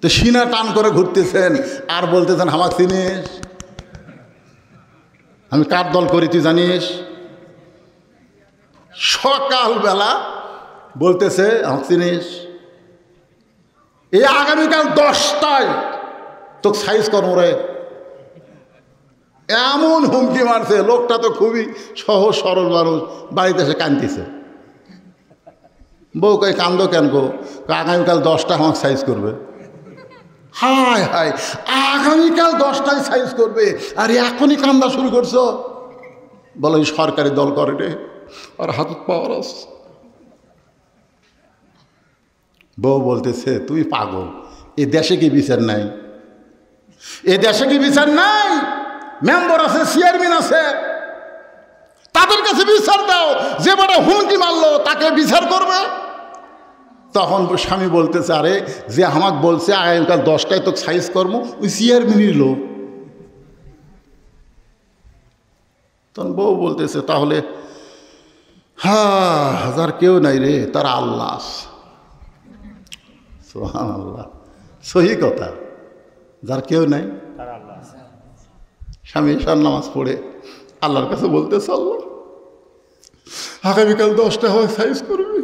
তো সিনা টান করে ঘুরতেছেন আর বলতেছেন আমাকে চিনিস, আমি কার দল করি তুই জানিস। সকালবেলা বলতেছে আমাকে চিনিস, এই আগামীকাল 10টায় তোকে সাইজ করবো রে, এমন হুমকি মারছে। লোকটা তো খুবই সহজ সরল মানুষ, বাড়িতে এসে কাঁদতেছে। বউ কই কান্দো কেন গো? আগামীকাল 10টা আমাকে সাইজ করবে। হায় হায়, আগামীকাল 10টায় সাইজ করবে আর এখনই কান্দা শুরু করছো? বলো এই সরকারি দল করে রে, আর হাতত পাওয়ার আছে। বউ বলতেছে তুই পাগল, এ দেশে কি বিচার নাই? এ দেশে কি বিচার নাই? মেম্বার আছে, চেয়ারম্যান আছে, তাদের কাছে বিচার দাও। যে বড় হুমকি মারলো তাকে বিচার করবে। তখন স্বামী বলতেছে আরে যে আমাকে বলছে আগামীকাল 10টায় তোকে সাইজ করবো, ওই চেয়ারম্যানই লোক। তখন বউ বলতেছে তাহলে যার কেউ নাই রে, তার আল্লাহ। সুবহানাল্লাহ, সহি কথা, যার কেউ নাই। স্বামী ঈশার নামাজ পড়ে আল্লাহর কাছে বলতেছে আল্লাহ আগামীকাল 10টা হয় সাইজ করবি।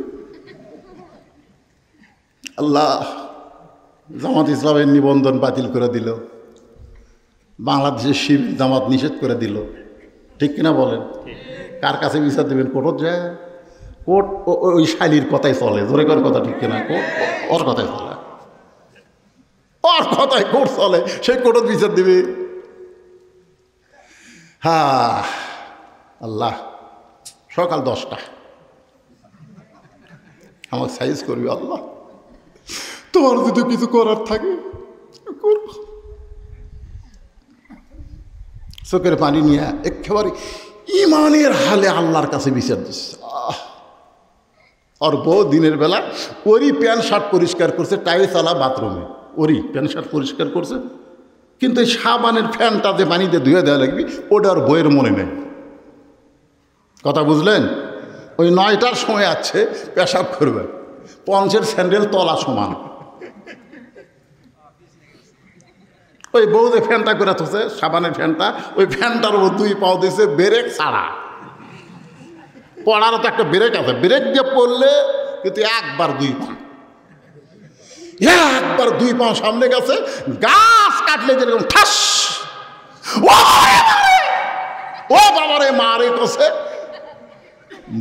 আল্লাহ জামাত ইসলামের নিবন্ধন বাতিল করে দিল, বাংলাদেশের শিবির জামাত নিষেধ করে দিল, ঠিক কিনা বলেন? কার কাছে বিচার দেবেন? কোর্ট যায়। কোর্ট ওই শালির কথাই চলে, জোরে কর কথা, ঠিক কিনা? কোর্ট ওর কথাই চলে, ওর কথাই কোর্ট চলে, সেই কোর্টত বিচার দেবে। আল্লাহ সকাল 10টা আমার সাইজ করবি। আল্লাহ তোমার যদি কিছু করার থাকে করব। চোখের পানি নিয়ে একেবারে ইমানের হালে আল্লাহর কাছে বিচার দিচ্ছে। আর বউ দিনের বেলা ওরই প্যান্ট শার্ট পরিষ্কার করছে, টাইলসালা বাথরুমে ওরই প্যান্ট শার্ট পরিষ্কার করছে, কিন্তু এই সাবানের ফ্যানটা যে পানিতে ধুয়ে দেওয়া লাগবে ওটা আর বইয়ের মনে নেই। কথা বুঝলেন? ওই 9টার সময় আছে পেশাব করবে, পঞ্চের স্যান্ডেল তলা সমান। ওই বউ যে ফ্যানটা করে থাকছে সাবানের ফ্যানটা, ওই ফ্যানটার উপর 2 পাও দিয়েছে ব্রেক ছাড়া। পড়ারও তো একটা ব্রেক আছে, ব্রেক দিয়ে পড়লে কিন্তু একবার 2 পা, একবার 2 পা সামনে গেছে, গাছ কাটলে যেরকম ঠাস, ও বাবারে মারে কষে।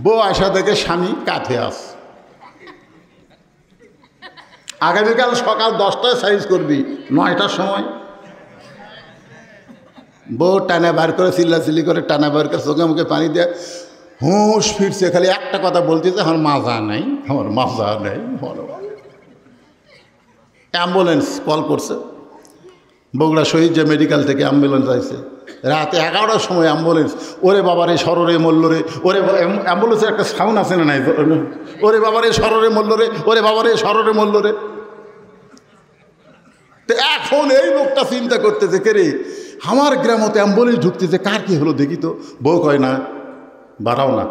বউ আসা দেখে স্বামী কাঁধে আস, আগামীকাল সকাল 10টায় সাইজ করবি, 9টার সময়। বউ টানা বার করে চিল্লাচিল্লি করে টানা বার করে চোখে মুখে পানি দিয়ে হুঁশ ফিরছে, খালি একটা কথা বলতেছে আমার মাজা নেই, আমার মাজা নেই। অ্যাম্বুলেন্স কল করছে, বগুড়া শহীদ যে মেডিকেল থেকে অ্যাম্বুলেন্স আসছে রাতে 11টার সময়। অ্যাম্বুলেন্স, ওরে বাবারে সররে মল্লরে, ওরে অ্যাম্বুলেন্সের একটা সাউন্ড আছে না নাই, ওরে বাবারে সররে মল্লরে, ওরে বাবারে সররে মল্লরে। তো এখন এই লোকটা চিন্তা করতেছে কে রে আমার গ্রামতে অ্যাম্বুলেন্স ঢুকতেছে, কার কি হলো দেখি তো। বউ কয় না বাড়াও না,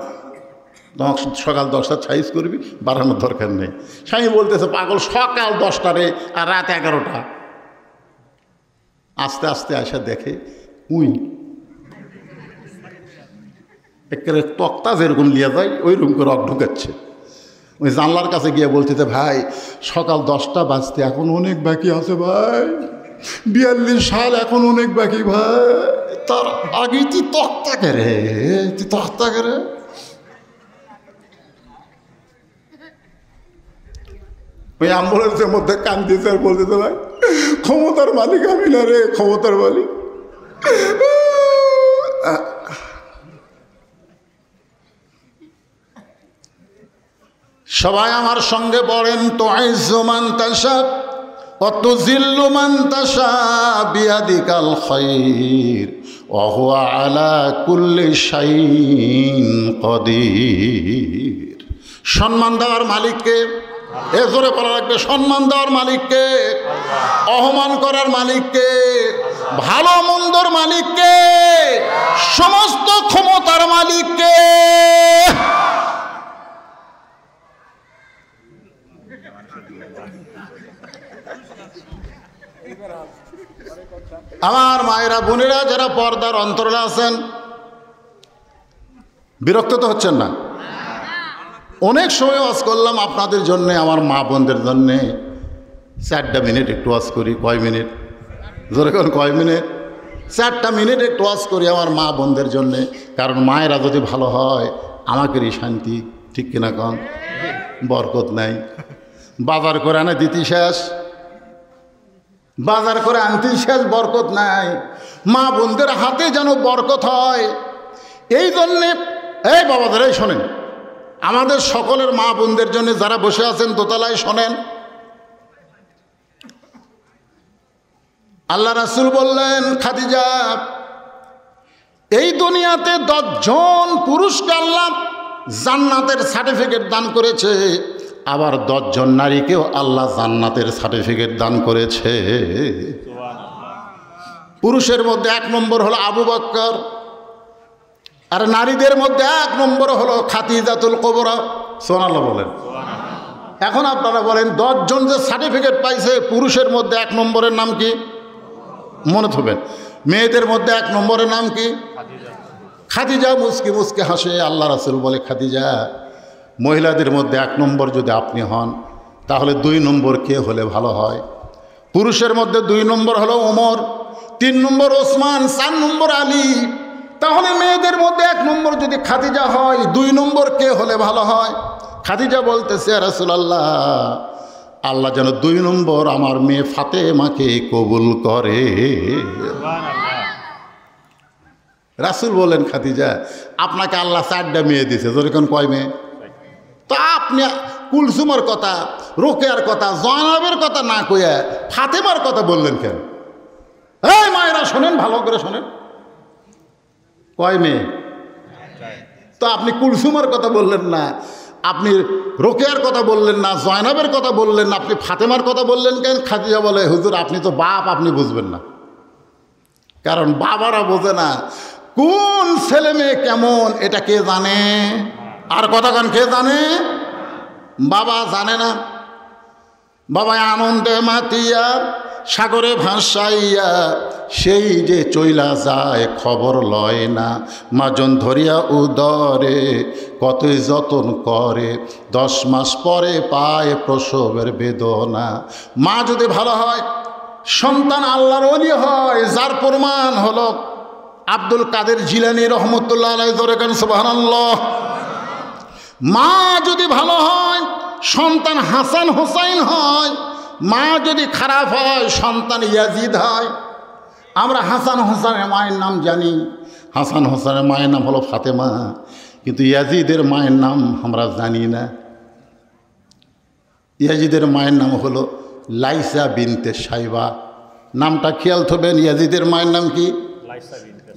সকাল 10টা সাইজ করবি, বাড়ানোর দরকার নেই। স্বামী বলতেছে পাগল, সকাল 10টা রে আর রাত 11টা। আস্তে আস্তে আসা দেখে উই একেবারে তক্তা যেরকম লিয়া যায় ওই রকম করে ঢুকাচ্ছে। ওই জানলার কাছে গিয়ে বলতেছে ভাই সকাল 10টা বাজতে এখন অনেক বাকি আছে ভাই, 42 সাল এখন অনেক বাকি ভাই, তার আগে তুই তক্তা কেরে, তুই তক্তা কেরে। ওই অ্যাম্বুলেন্সের মধ্যে কান্দিছে আর বলতেছে ভাই ক্ষমতার মালিক আমি না রে, ক্ষমতার মালিক। সবাই আমার সঙ্গে পড়েন, তো আইজ্জু মান তাশা ওয়া তুযিল্লু মান তাশা বিয়াদিকাল খায়র ওয়া হুয়া আলা কুল্লি শাইইন কাদির। সম্মান দেওয়ার মালিককে, এ জোরে বলা রাখবে, সম্মান দেওয়ার মালিককে, অপমান করার মালিককে, ভালো মন্দর মালিককে, সমস্ত ক্ষমতার মালিককে। আমার মায়েরা বোনেরা যারা পর্দার অন্তরালে আছেন, বিরক্ত তো হচ্ছেন না? অনেক সময় ওয়াজ করলাম আপনাদের জন্য, আমার মা বোনদের জন্যে। 4টা মিনিট একটু ওয়াজ করি। কয় মিনিট? যেরকম কয় মিনিট? 4টা মিনিট একটু ওয়াজ করি আমার মা বোনদের জন্যে। কারণ মায়েরা যদি ভালো হয় আমাকেরই শান্তি, ঠিক কিনা কন? বরকত নাই। বাজার করে আনে দিতি শেষ, বাজার করে আনতে শেষ, বরকত নাই। মা বোনদের হাতে যেন বরকত হয়, এই জন্যে এই বাবাদের এই শোনেন, আমাদের সকলের মা বোনদের জন্য যারা বসে আছেন দোতলায় শোনেন, আল্লাহ রাসূল বললেন, খাদিজা এই দুনিয়াতে 10 জন পুরুষকে আল্লাহ জান্নাতের সার্টিফিকেট দান করেছে, আবার 10 জন নারীকেও আল্লাহ জান্নাতের সার্টিফিকেট দান করেছে। পুরুষের মধ্যে 1 নম্বর হলো আবু বকর, আর নারীদের মধ্যে 1 নম্বর হলো খাদিজাতুল কুবরা। সুবহানাল্লাহ বলেন। এখন আপনারা বলেন 10 জন যে সার্টিফিকেট পাইছে, পুরুষের মধ্যে 1 নম্বরের নাম কি? মনে থাকবেন। মেয়েদের মধ্যে 1 নম্বরের নাম কি? খাদিজা। মুস্কি মুস্কি হাসে আল্লাহ রাসূল বলে, খাদিজা মহিলাদের মধ্যে 1 নম্বর যদি আপনি হন, তাহলে 2 নম্বর কে হলে ভালো হয়? পুরুষের মধ্যে 2 নম্বর হলো ওমর, 3 নম্বর ওসমান, 4 নম্বর আলী। তাহলে মেয়েদের মধ্যে 1 নম্বর যদি খাদিজা হয়, 2 নম্বর কে হলে ভালো হয়? খাদিজা বলতেছে, ইয়া রাসূলুল্লাহ, আল্লাহ যেন 2 নম্বর আমার মেয়ে ফাতেমাকে কবুল করে। রাসূল বলেন, খাদিজা আপনাকে আল্লাহ 4টা মেয়ে দিয়েছে, যেরকম কয় মেয়ে? তো আপনি কুলসুমের কথা, রোকেয়ার কথা, জয়নাবের কথা না কইয়া ফাতেমার কথা বললেন কেন? এই মায়েরা শোনেন, ভালো করে শোনেন, কয় মেয়ে? তো আপনি কুলসুমের কথা বললেন না, আপনি রোকেয়ার কথা বললেন না, জয়নাবের কথা বললেন না, আপনি ফাতেমার কথা বললেন কেন? খাদিজা বলে, হুজুর আপনি তো বাপ, আপনি বুঝবেন না। কারণ বাবারা বোঝে না কোন ছেলে মেয়ে কেমন, এটা কে জানে? আর কথা কান কে জানে? বাবা জানে না। বাবা আনন্দে মাতিয়া সাগরে ভাসাইয়া সেই যে চইলা যায়, খবর লয় না। মাজন ধরিয়া উদরে কতই যতন করে, 10 মাস পরে পায় প্রসবের বেদনা। মা যদি ভালো হয়, সন্তান আল্লাহর ওলি হয়, যার প্রমাণ হলো আব্দুল কাদের জিলানী রহমতুল্লাহ আলাইহি যখন সুবহানাল্লাহ। মা যদি ভালো হয়, সন্তান হাসান হোসাইন হয়। মা যদি খারাপ হয়, সন্তান ইয়াজিদ হয়। আমরা হাসান হোসেনের মায়ের নাম জানি, হাসান হোসেনের মায়ের নাম হলো ফাতেমা, কিন্তু ইয়াজিদের মায়ের নাম আমরা জানি না। ইয়াজিদের মায়ের নাম হলো লাইসা বিনতে সাইবা। নামটা খেয়াল থবেন, ইয়াজিদের মায়ের নাম কি?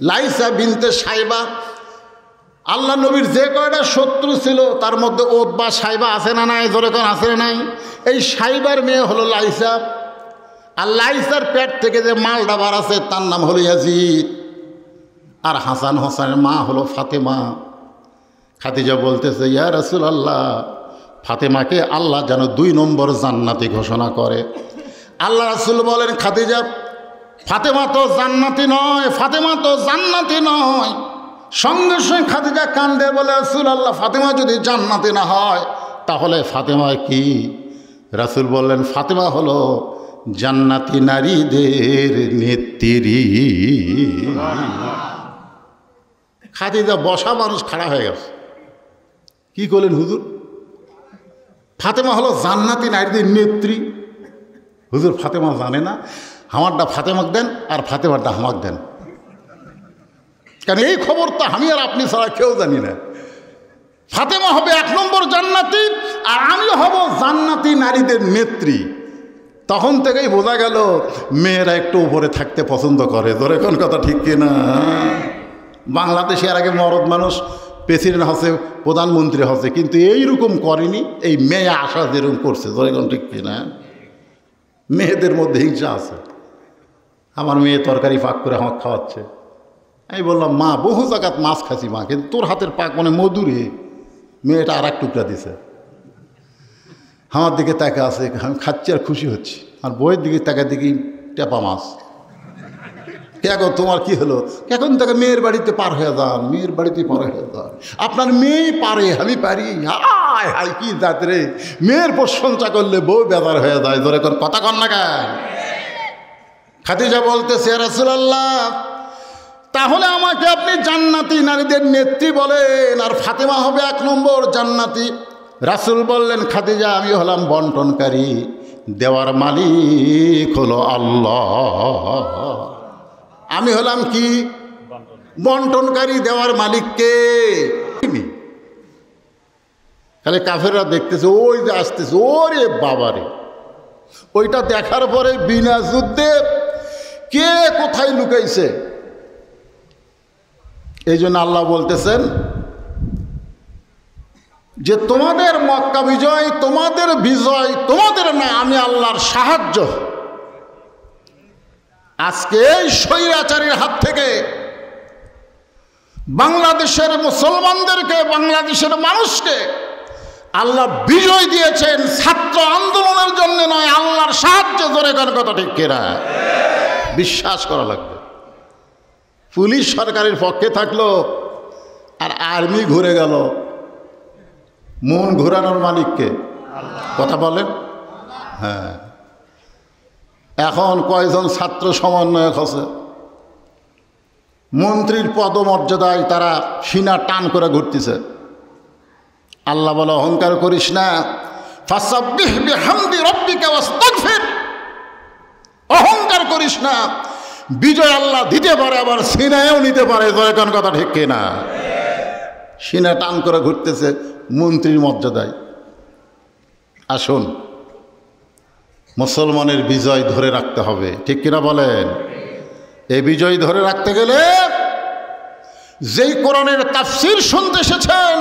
লাইসা বিনতে সাইবা। আল্লাহ নবীর যে কয়টা শত্রু ছিল তার মধ্যে ওতবা সাইবা আছে না নাই? যেরকম আছে না নাই? এই সাইবার মেয়ে হলো লাইসা। আর লাইসার পেট থেকে যে মালটা বার আছে তার নাম হলো ইয়াজিদ। আর হাসান হোসেনের মা হলো ফাতেমা। খাদিজা বলতেছে, ইয়া রাসূলুল্লাহ, ফাতেমাকে আল্লাহ যেন 2 নম্বর জান্নাতি ঘোষণা করে। আল্লাহ রাসূল বলেন, খাদিজা ফাতেমা তো জান্নাতি নয়, ফাতেমা তো জান্নাতি নয়। সঙ্গে সঙ্গে খাদিজা কান্দে বলে, রাসূলুল্লাহ ফাতেমা যদি জান্নাতি না হয় তাহলে ফাতেমা কি? রাসূল বললেন, ফাতেমা হলো জান্নাতি নারীদের নেত্রী। খাদিজা বসা মানুষ খাড়া হয়ে গেছে। কি করলেন হুজুর? ফাতেমা হলো জান্নাতি নারীদের নেত্রী। হুজুর ফাতেমা জানে না? আমারটা ফাতেমাকে দেন আর ফাতেমারটা আমাকে দেন। কারণ এই খবর তো আমি আর আপনি ছাড়া কেউ জানি না। ফাতেমা হবে 1 নম্বর জান্নাতি, আর আমি হব জান্নাতি নারীদের নেত্রী। তখন থেকেই বোঝা গেল মেয়েরা একটু উপরে থাকতে পছন্দ করে। ধরে কোন কথা ঠিক কিনা? বাংলাদেশে এর আগে মরদ মানুষ প্রেসিডেন্ট হচ্ছে, প্রধানমন্ত্রী হচ্ছে, কিন্তু এইরকম করেনি। এই মেয়ে আশা যেরকম করছে, ধরে কোন ঠিক কিনা? মেয়েদের মধ্যে হিংসা আছে। আমার মেয়ে তরকারি পাক করে আমাকে খাওয়াচ্ছে। আমি বললাম, মা বহু জায়গাত মাছ খাচ্ছি মা, কিন্তু তোর হাতের পাক মানে মধুরে। মেয়েটা আর 1 টুকরা দিছে। আমার দিকে তাকে আছে, আমি খাচ্ছি আর খুশি হচ্ছি। আর বইয়ের দিকে তাকে দেখি টেপা মাছ। কে গো তোমার কি হলো? এখন থেকে মেয়ের বাড়িতে পার হয়ে যান, মেয়ের বাড়িতে পার হয়ে যান। আপনার মেয়ে পারে, আমি পারি। হায় হায় কি জাত রে, মেয়ের প্রশংসা করলে বউ বেজার হয়ে যায়। ধরে কোন কথা কন না কেন? খাদিজা বলতেছে, ইয়া রাসূলুল্লাহ, তাহলে আমাকে আপনি জান্নাতি নারীদের নেত্রী বলেন, আর ফাতেমা হবে 1 নম্বর জান্নাতি। রাসূল বললেন, খাদিজা, আমি হলাম বন্টনকারী, দেওয়ার মালিক হলো আল্লাহ। আমি হলাম কি? বন্টনকারী, দেওয়ার মালিক কে? খালি কাফেররা দেখতেছে, ওই যে আসতেছে, ওরে বাবারে। ওইটা দেখার পরে বিনা যুদ্ধে কে কোথায় লুকাইছে। এই জন্য আল্লাহ বলতেছেন যে তোমাদের মক্কা বিজয়, তোমাদের বিজয় তোমাদের না, আমি আল্লাহর সাহায্য। আজকে এই স্বৈরাচারীর হাত থেকে বাংলাদেশের মুসলমানদেরকে, বাংলাদেশের মানুষকে আল্লাহ বিজয় দিয়েছেন ছাত্র আন্দোলনের জন্য নয়, আল্লাহর সাহায্য। জোরে কোন কথা ঠিক কিনা? বিশ্বাস করা লাগবে। পুলিশ সরকারের পক্ষে থাকলো আর আর্মি ঘুরে গেল, মন ঘোরানোর মালিককে। কথা বলেন? হ্যাঁ। এখন কয়জন ছাত্র সমন্বয়ক আছে, মন্ত্রীর পদমর্যাদায় তারা সিনা টান করে ঘুরতেছে। আল্লাহ বলে, অহংকার করিস না, ফাসাব্বিহ বিহামদি রাব্বিকা ওয়াস্তাগফির। অহংকার করিস না, বিজয় আল্লাহ দিতে পারে, আবার সিনায়ও নিতে পারে। কোন কথা ঠিক কিনা? সিনা টান করে ঘুরতেছে মন্ত্রীর মর্যাদায়। আসুন, মুসলমানের বিজয় ধরে রাখতে হবে, ঠিক কিনা বলেন? এই বিজয় ধরে রাখতে গেলে যেই কোরআনের তাফসীর শুনতে এসেছেন,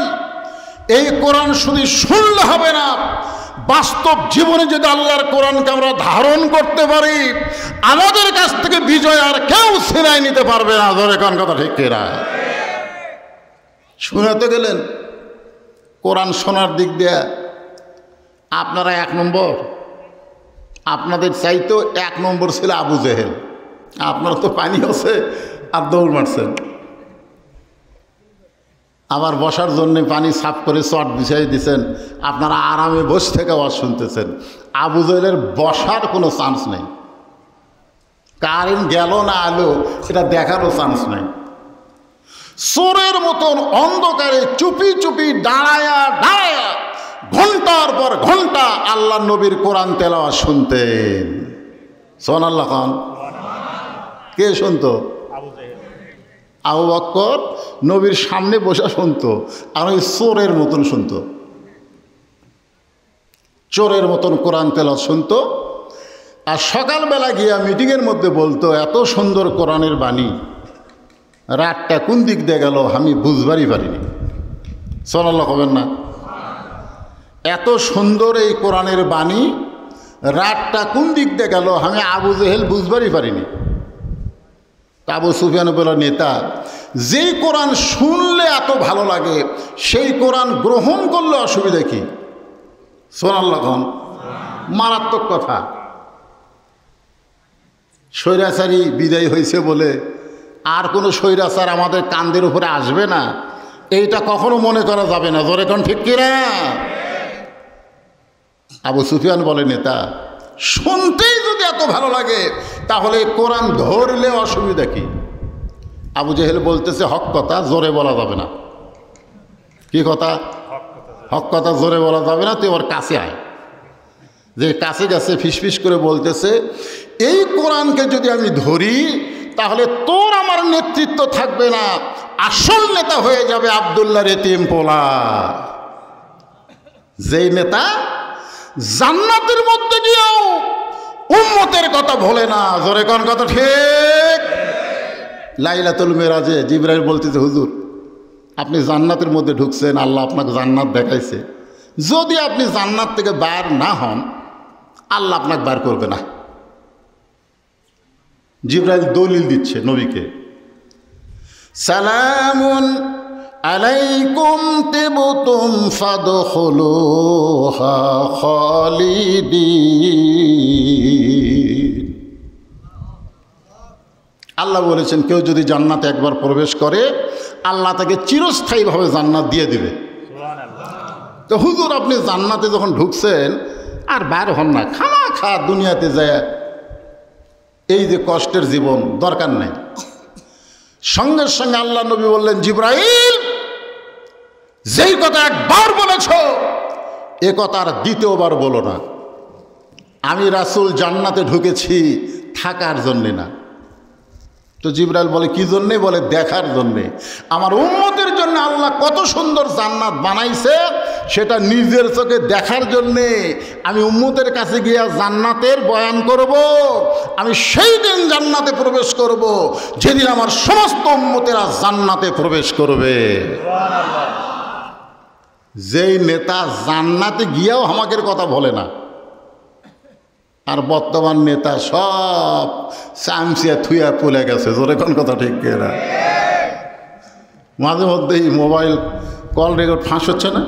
এই কোরআন শুধু শুনলে হবে না, বাস্তব জীবনে যদি আল্লাহর কোরআনকে আমরা ধারণ করতে পারি, আমাদের কাছ থেকে বিজয় আর কেউ ছিনাই নিতে পারবে না। ধরে কোন কথা ঠিক কিনা? শোনাতে গেলেন কোরআন শোনার দিক দিয়ে আপনারা 1 নম্বর, আপনাদের চাইতেও 1 নম্বর ছিল আবু জেহেল। আপনারা তো পানি আছে আর দৌড় মারছেন। আবার বসার জন্য পানি সাফ করে চট বিছাই দিচ্ছেন, আপনারা আরামে বসে থেকে আওয়াজ শুনতেছেন। আবু জেহেলের বসার কোনো চান্স নেই, কারেন্ট গেল না আলো সেটা দেখারও চান্স নেই। চোরের মতন অন্ধকারে চুপি চুপি দাঁড়ায়া দাঁড়ায়া ঘন্টার পর ঘন্টা আল্লাহ নবীর কোরআন তেলাওয়াত শুনতেন। সুবহানাল্লাহ খান। কে শুনতো? আবু বকর নবীর সামনে বসে শুনতো, আর ওই চোরের মতন শুনতো, চোরের মতন কোরআন তেলাওয়াত শুনতো। আর সকালবেলা গিয়া মিটিংয়ের মধ্যে বলতো, এত সুন্দর কোরআনের বাণী, রাতটা কোন দিক দিয়ে গেল আমি বুঝবারই পারিনি। সুবহানাল্লাহ কবেন না? এত সুন্দর এই কোরআনের বাণী, রাতটা কোন দিক দিয়ে গেল আমি আবু জেহেল বুঝবারই পারিনি। আবু সুফিয়ান বলল, নেতা, যেই কোরআন শুনলে এত ভালো লাগে সেই কোরআন গ্রহণ করলে অসুবিধা কি? সুবহানাল্লাহ খান। মারাত্মক কথা। স্বৈরাচারী বিদায় হয়েছে বলে আর কোনো স্বৈরাচার আমাদের কান্দের উপরে আসবে না, এইটা কখনো মনে করা যাবে না। জোরে কোন ঠিক কিনা? আবু সুফিয়ান বলে, নেতা, শুনতেই যদি এত ভালো লাগে তাহলে কোরআন ধরলে অসুবিধা কি? আবু জেহেল বলতেছে, হক কথা জোরে বলা যাবে না। কি কথা? হক কথা জোরে বলা যাবে না, তুই ওর কাছে আয়। যে কাছে গেছে ফিসফিস করে বলতেছে, এই কোরআনকে যদি আমি ধরি তাহলে তোর আমার নেতৃত্ব থাকবে না, আসল নেতা হয়ে যাবে আব্দুল্লাহর এতিম পোলা। যেই নেতা জান্নাতের মধ্যে গিয়েও উম্মতের কথা ভোলে না। জোরে কোন কথা ঠিক? লাইলাতুল মেরাজে জিবরাইল বলতেছে, হুজুর, আপনি জান্নাতের মধ্যে ঢুকছেন, আল্লাহ আপনাকে জান্নাত দেখাইছে, যদি আপনি জান্নাত থেকে বাইর না হন আল্লাহ আপনাকে বাইর করবে না। জিবরাইল দলিল দিচ্ছে নবীকে, সালামুন আলাইকুম তিবতুম ফাদখুলুহা খালিদিন। আল্লাহ বলেছেন কেউ যদি জান্নাতে একবার প্রবেশ করে আল্লাহ তাকে চিরস্থায়ীভাবে জান্নাত দিয়ে দিবে। তো হুজুর আপনি জান্নাতে যখন ঢুকছেন আর বাইর হন না, খামাখা দুনিয়াতে যায় এই যে কষ্টের জীবন দরকার নেই। সঙ্গে সঙ্গে আল্লাহ নবী বললেন, জিবরাইল যেই কথা একবার বলেছ এ কথা আর দ্বিতীয়বার বলো না। আমি রাসূল জান্নাতে ঢুকেছি থাকার জন্যে না। তো জিবরাইল বলে কি জন্যে? বলে দেখার জন্যে। আমার উম্মতের জন্য আল্লাহ কত সুন্দর জান্নাত বানাইছে সেটা নিজের চোখে দেখার জন্যে আমি উম্মতের কাছে গিয়ে জান্নাতের বয়ান করব। আমি সেই দিন জান্নাতে প্রবেশ করব যেদিন আমার সমস্ত উম্মতেরা জান্নাতে প্রবেশ করবে। যেই নেতা জান্নাতে গিয়েও আমাদের কথা বলে না, আর বর্তমান নেতা সব চামচিয়া থুইয়া পলে গেছে। জোরে কোন কথা ঠিক না? মাঝে মধ্যেই মোবাইল কল রেকর্ড ফাঁস হচ্ছে না?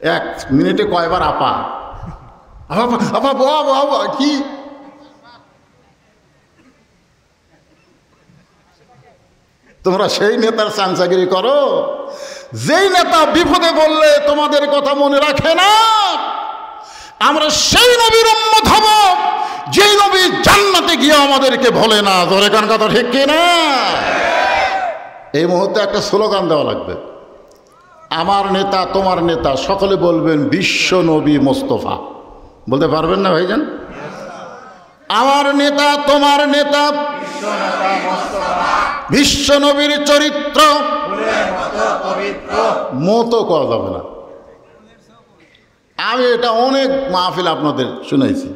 1 মিনিটে কয়বার আপা আপা আপা বাবা বাবা কি তোমরা সেই নেতার চামচাগিরি করো যেই নেতা বিপদে বললে তোমাদের কথা মনে রাখে না। আমরা সেই নবীর উম্মত হব যেই নবী জান্নাতে গিয়ে আমাদেরকে বলে না। জোরে কোন কথা ঠিক কিনা? এই মুহূর্তে একটা স্লোগান দেওয়া লাগবে, আমার নেতা তোমার নেতা সকলে বলবেন বিশ্ব নবী মোস্তফা। বলতে পারবেন না ভাইজান? আমার নেতা তোমার নেতা বিশ্ব নবীর চরিত্র মতো করা যাবে না। আমি এটা অনেক মাহফিল আপনাদের শুনাইছি,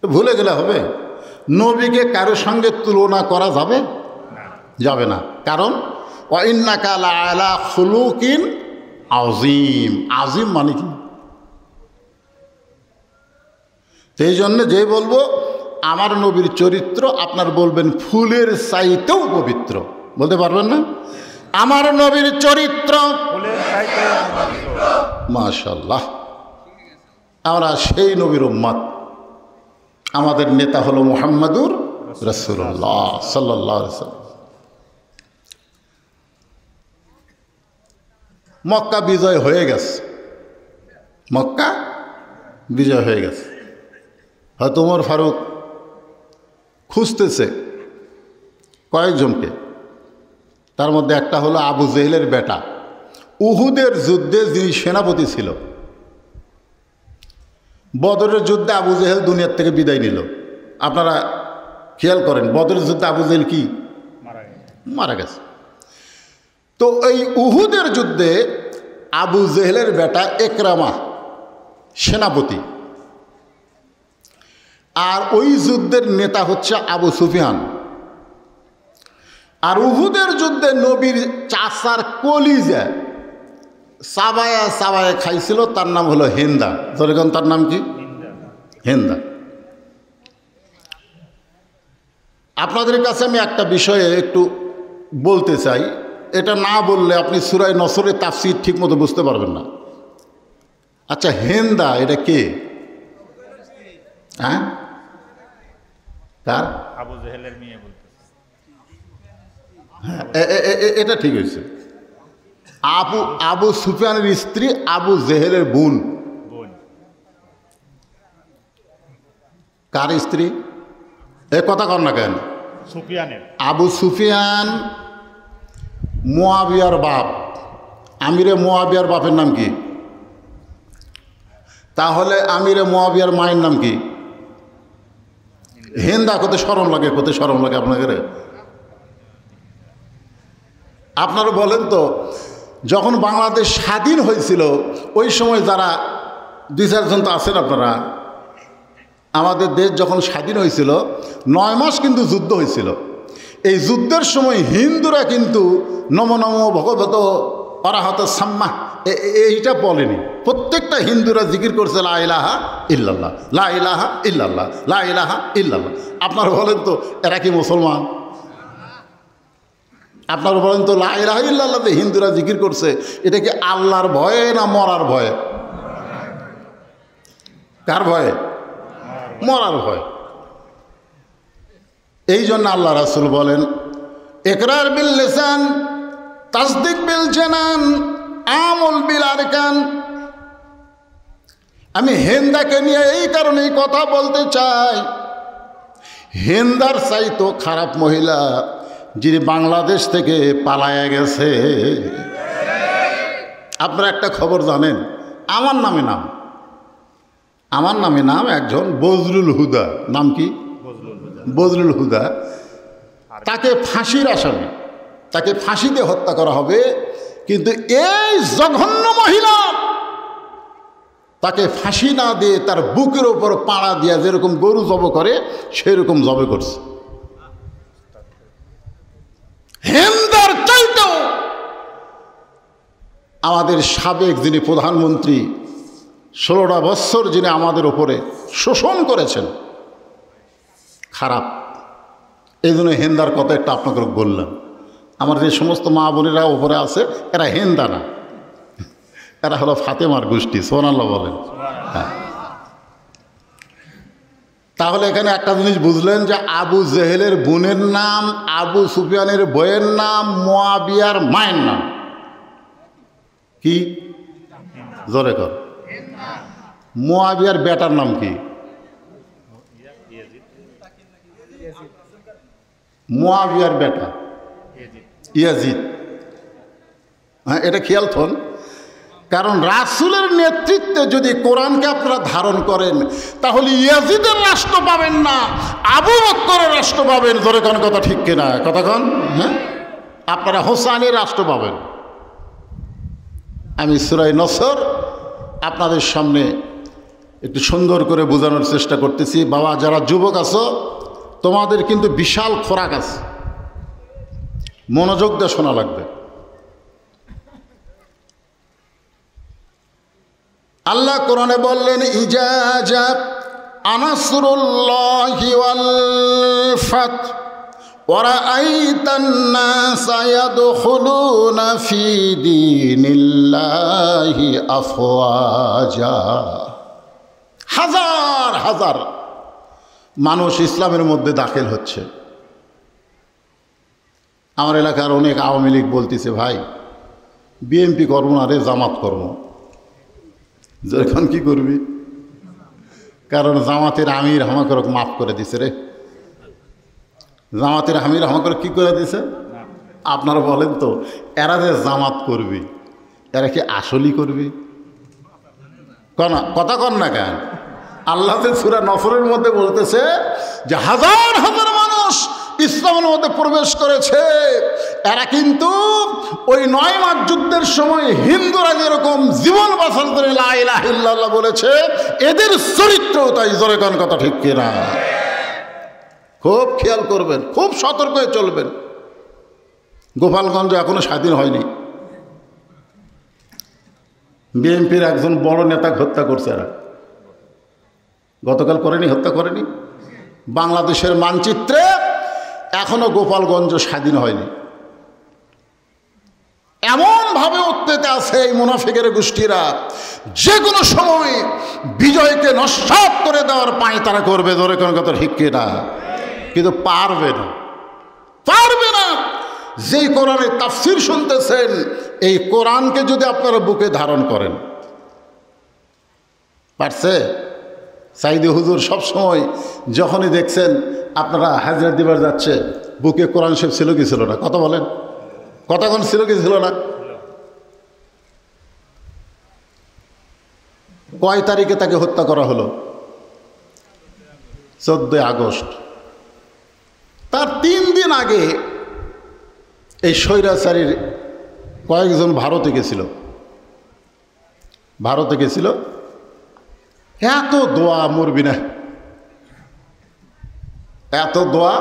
ভুলে গেলে হবে? নবীকে কারো সঙ্গে তুলনা করা যাবে যাবে না। কারণ ওয়াইন্নাকা লাআলা খুলুকিন আযীম। আযীম মানে কি? সেই জন্য যেই বলবো আমার নবীর চরিত্র আপনার বলবেন ফুলের চাইতেও পবিত্র। বলতে পারবেন না? আমার নবীর চরিত্র মাশাআল্লাহ। আমরা সেই নবীর উম্মত। আমাদের নেতা হলো মুহাম্মাদুর রাসূলুল্লাহ সাল্লাল্লাহু আলাইহি ওয়াসাল্লাম। মক্কা বিজয় হয়ে গেছে, মক্কা বিজয় হয়ে গেছে। হয়তো ওমর ফারুক খুঁজতেছে কয়েকজনকে, তার মধ্যে একটা হলো আবু জেহেলের বেটা, উহুদের যুদ্ধে যিনি সেনাপতি ছিল। বদরের যুদ্ধে আবু জেহেল দুনিয়ার থেকে বিদায় নিল। আপনারা খেয়াল করেন বদরের যুদ্ধে আবু জেহেল কি মারা গেছে। তো এই উহুদের যুদ্ধে আবু জেহেলের বেটা একরামা সেনাপতি, আর ওই যুদ্ধের নেতা হচ্ছে আবু সুফিয়ান। আর উহুদের যুদ্ধে নবীর চাচার কলিজা চাবায়া চাবায়া খাইছিল, তার নাম হলো হিন্দা। যেরকম তার নাম কি? হিন্দা। আপনাদের কাছে আমি একটা বিষয়ে একটু বলতে চাই, এটা না বললে আপনি সূরা নসরের তাফসীর ঠিক মতো বুঝতে পারবেন না। আচ্ছা, হিন্দা এটা কে? হ্যাঁ, কার? আবু জেহেলের মেয়ে বলতে। হ্যাঁ, এটা ঠিক হয়েছে। আবু সুফিয়ানের স্ত্রী আবু জেহেলের বোন। কার স্ত্রী? এ কথা কর না কেন? সুফিয়ানের। আবু সুফিয়ান মুয়াবিয়ার বাপ। আমিরে মুয়াবিয়ার বাপের নাম কি? তাহলে আমিরে মুয়াবিয়ার মায়ের নাম কি? হিন্দা। কত শরম লাগে, কত শরম লাগে আপনাদের। আপনারা বলেন তো, যখন বাংলাদেশ স্বাধীন হয়েছিল ওই সময় যারা 2-4 জন তো আছেন আপনারা, আমাদের দেশ যখন স্বাধীন হয়েছিল 9 মাস কিন্তু যুদ্ধ হয়েছিল। এই যুদ্ধের সময় হিন্দুরা কিন্তু নম নম ভগবত অরাহত সাম্মা এইটা বলেনি। প্রত্যেকটা হিন্দুরা জিকির করছে লা ইলাহা ইল্লাল্লাহ, লা ইলাহা ইল্লাল্লাহ, লা ইলাহা ইল্লাল্লাহ। আপনারা বলেন তো এরা কি মুসলমান? আপনারা বলেন তো লা ইলাহা ইল্লাল্লাহ যে হিন্দুরা জিকির করছে এটা কি আল্লাহর ভয়ে না মরার ভয়ে? কার ভয়ে? মরার ভয়। এই জন্য আল্লাহ রাসূল বলেন, ইকরার বিল লিসান তাসদিক বিল জানান আমল বিল আরকান। আমি হিন্দাকে নিয়ে এই কারণেই কথা বলতে চাই, হিন্দার চাইতো খারাপ মহিলা যিনি বাংলাদেশ থেকে পালায়া গেছে। আপনারা একটা খবর জানেন, আমার নামে নাম একজন বজলুল হুদা, নাম কি? বজলুল হুদা। তাকে ফাঁসির আসামি, তাকে ফাঁসিতে হত্যা করা হবে। কিন্তু এই জঘন্য মহিলা তাকে ফাঁসি না দিয়ে তার বুকের ওপর পাড়া দিয়া যেরকম গরু জব করে সেরকম জবে করছে। হিন্দার চাইতেও আমাদের সাবেক যিনি প্রধানমন্ত্রী 16টা বছর যিনি আমাদের ওপরে শোষণ করেছেন, খারাপ। এই জন্য হিন্দার কথা একটা আপনাকে বললাম। আমার যে সমস্ত মা বোনেরা ওপরে আছে এরা হিন্দা না, এরা হলো ফাতেমার গোষ্ঠী। সুবহানাল্লাহ বলেন। হ্যাঁ, তাহলে এখানে একটা জিনিস বুঝলেন যে আবু জেহেলের বোনের নাম, আবু সুফিয়ানের বইয়ের নাম, মুয়াবিয়ার মায়ের নাম কি? জোরে কর। মুয়াবিয়ার বেটার নাম কি? মুয়াবিয়ার বেটা ইয়াজিদ। হ্যাঁ, এটা খেয়াল থন। কারণ রাসূলের নেতৃত্বে যদি কোরআনকে আপনারা ধারণ করেন তাহলে ইয়াজিদের রাষ্ট্র পাবেন না, আবু বকরের রাষ্ট্র পাবেন। ধরে কোন কথা ঠিক কিনা? কথা কন। হ্যাঁ, আপনারা হোসাইনের রাষ্ট্র পাবেন। আমি সূরা নসর আপনাদের সামনে একটু সুন্দর করে বোঝানোর চেষ্টা করতেছি। বাবা, যারা যুবক আছো তোমাদের কিন্তু বিশাল খোরাক আছে, মনোযোগ দিয়ে শোনা লাগবে। আল্লাহ কোরআনে বললেন, ইজা আনাসরুল্লাহি ওয়াল ফাত ওয়া রাআইতান নাসা ইয়াদখুলুনা ফি দীনিল্লাহি আফওয়াজা। হাজার হাজার মানুষ ইসলামের মধ্যে দাখিল হচ্ছে। আমার এলাকার অনেক আওয়ামী লীগ বলতেছে, ভাই বিএনপি করবো না রে, জামাত করবো। এখন কি করবি? কারণ জামাতের আমির আমাকে মাফ করে দিছে রে। জামাতের আমির আমাকে কি করে দিছে? আপনারা বলেন তো, এরা যে জামাত করবি এরা কি আসলেই করবি? কথা কন না কেন? আল্লাহ সূরা নসরের মধ্যে বলতেছে যে হাজার হাজার মানুষ ইসলামের মধ্যে প্রবেশ করেছে। এরা কিন্তু ওই 9 মাস যুদ্ধের সময় হিন্দুরা যেরকম জীবন বাঁচার জন্য লা ইলাহা ইল্লাল্লাহ বলেছে, এদের চরিত্র তাই। জোরে কোন কথা ঠিক কিনা? খুব খেয়াল করবেন, খুব সতর্ক হয়ে চলবেন। গোপালগঞ্জ এখনো স্বাধীন হয়নি। বিএনপির একজন বড় নেতা হত্যা করছে এরা। গতকাল করেনি? হত্যা করেনি? বাংলাদেশের মানচিত্রে এখনো গোপালগঞ্জ স্বাধীন হয়নি। এমনভাবে উত্তেজে আছে এই মুনাফিকের গোষ্ঠীরা, যে কোনো সময় বিজয়কে নস্যাৎ করে দেওয়ার পায় তারা করবে। ধরে কোন কথা ঠিক কিনা? কিন্তু পারবে না, পারবে না। যেই কোরআনের তাফসীর শুনতেছেন, এই কোরআনকে যদি আপনারা বুকে ধারণ করেন, পারছে? সাইদি হুজুর সবসময় যখনই দেখছেন আপনারা হাজরা দিবার যাচ্ছে, বুকে কোরআন শরীফ ছিল কি ছিল না? কথা বলেন, কতক্ষণ ছিল কি ছিল না? কয় তারিখে তাকে হত্যা করা হলো? 14 আগস্ট। তার 3 দিন আগে এই স্বৈরাচারীর কয়েকজন ভারতে গেছিল। ভারতে গেছিল, এত দোয়া মরবি না, এত দোয়া